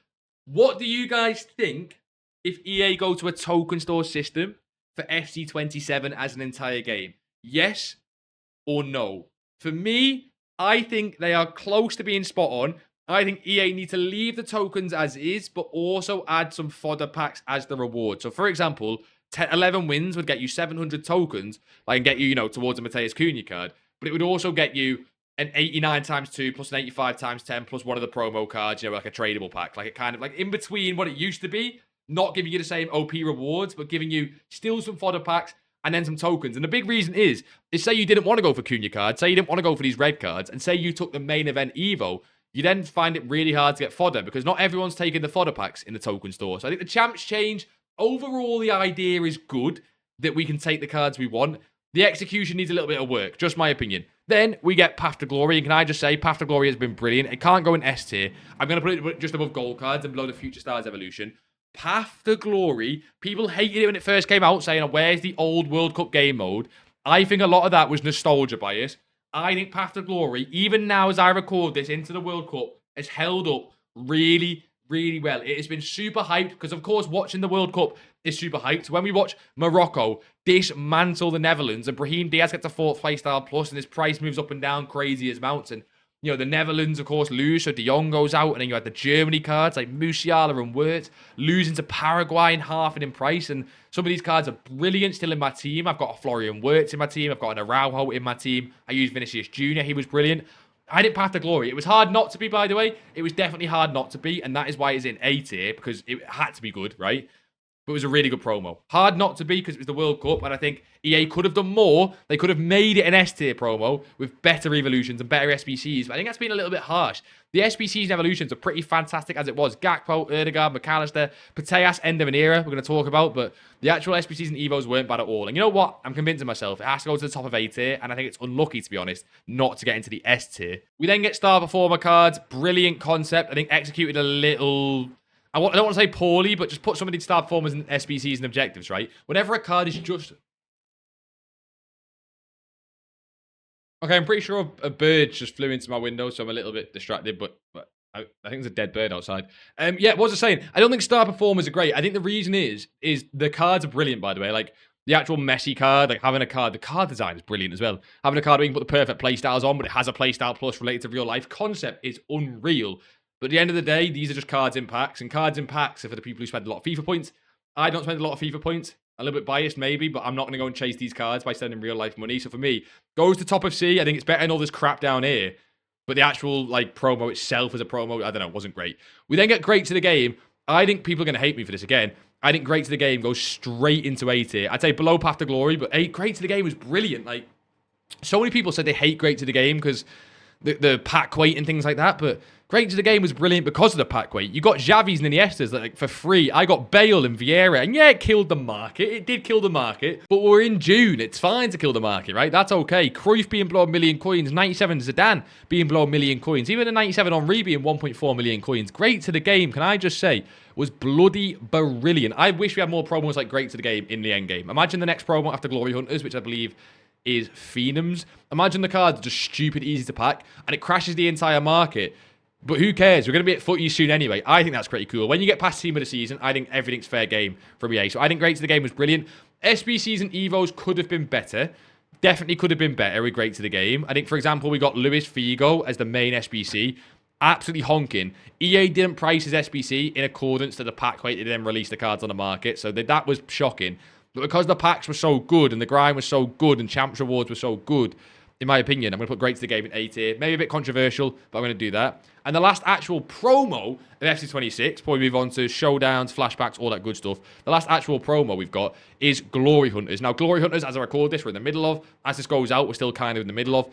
What do you guys think if EA go to a Token Store system for FC27 as an entire game? Yes or no? For me, I think they are close to being spot on. I think EA need to leave the tokens as is, but also add some fodder packs as the reward. So, for example, 11 wins would get you 700 tokens, like, and get you, towards a Mateus Cunha card. But it would also get you an 89 times 2 plus an 85 times 10 plus one of the promo cards, like a tradable pack. Like, it kind of, like, in between what it used to be, not giving you the same OP rewards, but giving you still some fodder packs and then some tokens. And the big reason is say you didn't want to go for Cunha cards, say you didn't want to go for these red cards, and say you took the main event Evo, you then find it really hard to get fodder because not everyone's taking the fodder packs in the Token Store. So I think the Champs change, overall, the idea is good that we can take the cards we want. The execution needs a little bit of work, just my opinion. Then we get Path to Glory, and can I just say, Path to Glory has been brilliant. It can't go in S tier. I'm going to put it just above gold cards and below the Future Stars Evolution. Path to Glory, people hated it when it first came out, saying, where's the old World Cup game mode? I think a lot of that was nostalgia bias. I think Path to Glory, even now as I record this into the World Cup, has held up really, really well. It has been super hyped because, of course, watching the World Cup is super hyped. When we watch Morocco dismantle the Netherlands and Brahim Diaz gets a 4th playstyle plus and his price moves up and down crazy as mountain, You know, the Netherlands, of course, lose, so De Jong goes out, and then you had the Germany cards like Musiala and Wirtz losing to Paraguay in half and in price, and some of these cards are brilliant still in my team. I've got a Florian Wirtz in my team. I've got an Araujo in my team. I used Vinicius Jr. He was brilliant. I didn't path to glory. It was hard not to be, by the way. It was definitely hard not to be, and that is why it's in A tier, because it had to be good, right? But it was a really good promo. Hard not to be because it was the World Cup, and I think EA could have done more. They could have made it an S tier promo with better evolutions and better SBCs, but I think that's been a little bit harsh. The SBCs and evolutions are pretty fantastic as it was. Gakpo, Erdegaard, McAllister, Pateas, end of an era we're going to talk about, but the actual SBCs and Evos weren't bad at all. And you know what? I'm convincing myself it has to go to the top of A tier, and I think it's unlucky, to be honest, not to get into the S tier. We then get star performer cards. Brilliant concept. I think executed a little... I don't want to say poorly, but just put somebody to star performers and SBCs and objectives, right? Whenever a card is just... Okay, I'm pretty sure a bird just flew into my window, so I'm a little bit distracted, but I think there's a dead bird outside. Yeah, what was I saying? I don't think star performers are great. I think the reason is the cards are brilliant, by the way. Like, the actual Messi card, like having a card, the card design is brilliant as well. Having a card where you can put the perfect playstyles on, but it has a playstyle plus related to real life concept is unreal. But at the end of the day, these are just cards in packs, and cards in packs are for the people who spend a lot of FIFA points. I don't spend a lot of FIFA points. A little bit biased, maybe, but I'm not going to go and chase these cards by spending real life money. So for me, goes to top of C. I think it's better than all this crap down here. But the actual like promo itself as a promo, I don't know, wasn't great. We then get great to the game. I think people are going to hate me for this again. I think great to the game goes straight into A tier. I'd say below path to glory, but great to the game was brilliant. Like, so many people said they hate great to the game because the pack weight and things like that, but great to the game was brilliant because of the pack weight. You got Xavis and Iniestas like for free. I got Bale and Vieira, and yeah, it killed the market. It did kill the market, but we're in June. It's fine to kill the market, right? That's okay. Cruyff being below 1 million coins, 97 Zidane being below 1 million coins, even a 97 Henry being 1.4 million coins. Great to the game, can I just say, was bloody brilliant. I wish we had more promos like great to the game in the end game. Imagine the next promo after Glory Hunters, which I believe is Phenoms. Imagine the cards are just stupid easy to pack, and it crashes the entire market. But who cares? We're going to be at footy soon anyway. I think that's pretty cool. When you get past team of the season, I think everything's fair game from EA. So I think great to the game was brilliant. SBCs and Evos could have been better. Definitely could have been better with great to the game. I think, for example, we got Luis Figo as the main SBC. Absolutely honking. EA didn't price his SBC in accordance to the pack weight they then released the cards on the market. So that was shocking. But because the packs were so good and the grind was so good and champs rewards were so good, in my opinion, I'm going to put great to the game in A tier. Maybe a bit controversial, but I'm going to do that. And the last actual promo of FC26, before we move on to showdowns, flashbacks, all that good stuff, the last actual promo we've got is Glory Hunters. Now, Glory Hunters, as I record this, we're in the middle of. As this goes out, we're still kind of in the middle of.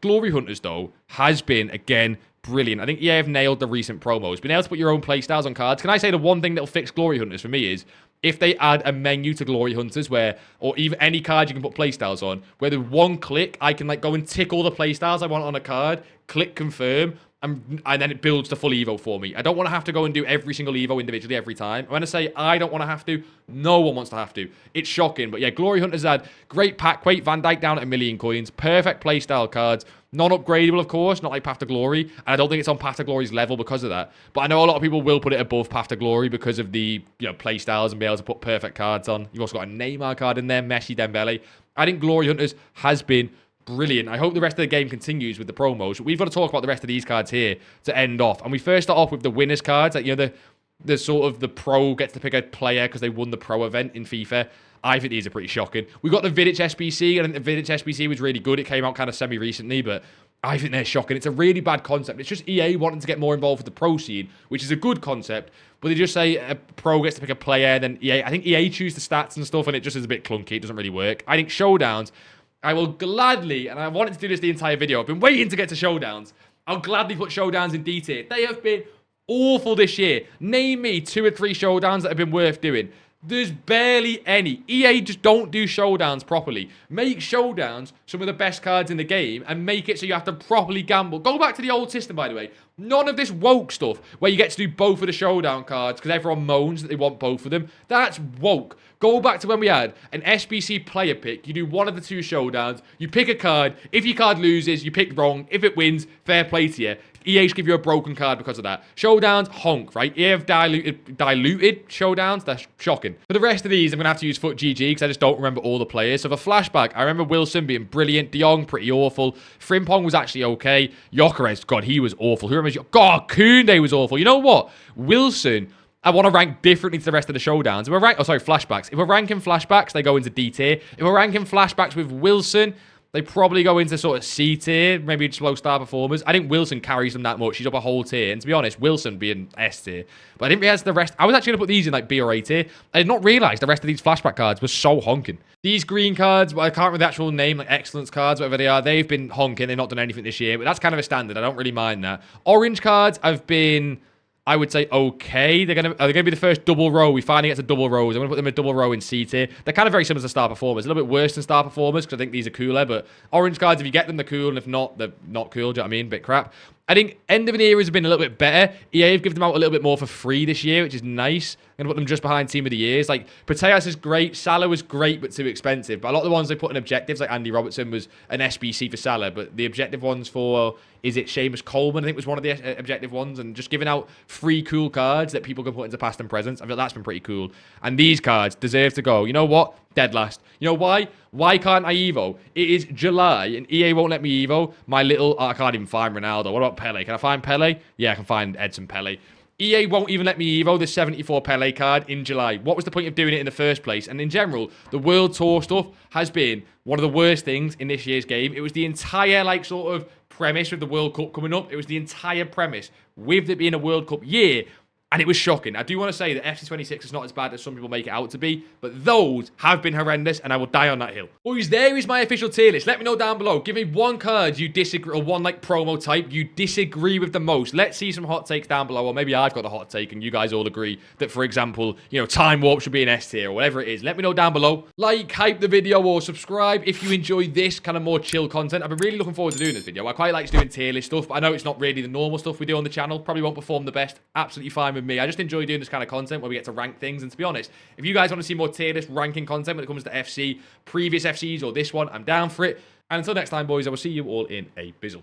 Glory Hunters, though, has been, again, brilliant. I think EA have nailed the recent promos. Been able to put your own playstyles on cards. Can I say the one thing that'll fix Glory Hunters for me is if they add a menu to Glory Hunters where, or even any card you can put playstyles on, where with one click, I can like go and tick all the playstyles I want on a card, click confirm, and then it builds the full Evo for me. I don't want to have to go and do every single Evo individually every time. When I say I don't want to have to, no one wants to have to. It's shocking. But yeah, Glory Hunters had great pack weight, Van Dijk down at 1 million coins, perfect playstyle cards, non-upgradable, of course, not like Path to Glory. And I don't think it's on Path to Glory's level because of that. But I know a lot of people will put it above Path to Glory because of the playstyles and be able to put perfect cards on. You've also got a Neymar card in there, Messi, Dembele. I think Glory Hunters has been brilliant. I hope the rest of the game continues with the promos. We've got to talk about the rest of these cards here to end off. And we first start off with the winners cards. Like, the sort of the pro gets to pick a player because they won the pro event in FIFA. I think these are pretty shocking. We got the Vidic SBC. I think the Vidic SBC was really good. It came out kind of semi-recently, but I think they're shocking. It's a really bad concept. It's just EA wanting to get more involved with the pro scene, which is a good concept, but they just say a pro gets to pick a player, then I think EA choose the stats and stuff, and it just is a bit clunky. It doesn't really work. I think showdowns, I will gladly, and I wanted to do this the entire video. I've been waiting to get to showdowns. I'll gladly put showdowns in D tier. They have been awful this year. Name me 2 or 3 showdowns that have been worth doing. There's barely any. EA just don't do showdowns properly. Make showdowns some of the best cards in the game and make it so you have to properly gamble. Go back to the old system, by the way. None of this woke stuff where you get to do both of the showdown cards because everyone moans that they want both of them. That's woke. Go back to when we had an SBC player pick. You do one of the two showdowns. You pick a card. If your card loses, you pick wrong. If it wins, fair play to you. EA should give you a broken card because of that. Showdowns, honk, right? EA have diluted showdowns. That's shocking. For the rest of these, I'm going to have to use FUT GG because I just don't remember all the players. So for flashback, I remember Wilson being brilliant. De Jong, pretty awful. Frimpong was actually okay. Gyökeres, God, he was awful. Who remembers? God, Koundé was awful. You know what? Wilson, I want to rank differently to the rest of the showdowns. If we're flashbacks. If we're ranking flashbacks, they go into D tier. If we're ranking flashbacks with Wilson, they probably go into sort of C tier, maybe slow star performers. I think Wilson carries them that much. He's up a whole tier. And to be honest, Wilson being S tier. But I didn't realize the rest. I was actually going to put these in like B or A tier. I did not realize the rest of these flashback cards were so honking. These green cards, well, I can't remember the actual name, like excellence cards, whatever they are. They've been honking. They've not done anything this year. But that's kind of a standard. I don't really mind that. Orange cards have been, I would say, okay. Are they gonna be the first double row? We finally get to double rows. I'm gonna put them in a double row in C tier. They're kind of very similar to star performers. A little bit worse than star performers because I think these are cooler. But orange cards, if you get them, they're cool, and if not, they're not cool. Do you know what I mean? Bit crap. I think end of an era has been a little bit better. EA have given them out a little bit more for free this year, which is nice. I'm going to put them just behind Team of the Years. Like, Pateas is great. Salah was great, but too expensive. But a lot of the ones they put in objectives, like Andy Robertson was an SBC for Salah. But the objective ones for, is it Seamus Coleman, I think was one of the objective ones. And just giving out free cool cards that people can put into past and presents. I feel that's been pretty cool. And these cards deserve to go. You know what? Dead last. You know why? Why can't I Evo? It is July, and EA won't let me Evo. I can't even find Ronaldo. What about Pele? Can I find Pele? Yeah, I can find Edson Pele. EA won't even let me Evo the 74 Pele card in July. What was the point of doing it in the first place? And in general, the World Tour stuff has been one of the worst things in this year's game. It was the entire, like, sort of premise with the World Cup coming up. It was the entire premise with it being a World Cup year. And it was shocking. I do want to say that FC26 is not as bad as some people make it out to be, but those have been horrendous, and I will die on that hill. Boys, there is my official tier list. Let me know down below. Give me one card you disagree, or one like promo type you disagree with the most. Let's see some hot takes down below, or maybe I've got a hot take and you guys all agree that, for example, you know, Time Warp should be an S tier or whatever it is. Let me know down below. Like, hype the video, or subscribe if you enjoy this kind of more chill content. I've been really looking forward to doing this video. I quite like doing tier list stuff, but I know it's not really the normal stuff we do on the channel. Probably won't perform the best. Absolutely fine with me. I just enjoy doing this kind of content where we get to rank things. And to be honest, if you guys want to see more tier list ranking content when it comes to FC, previous FCs or this one, I'm down for it. And until next time, boys, I will see you all in a bizzle.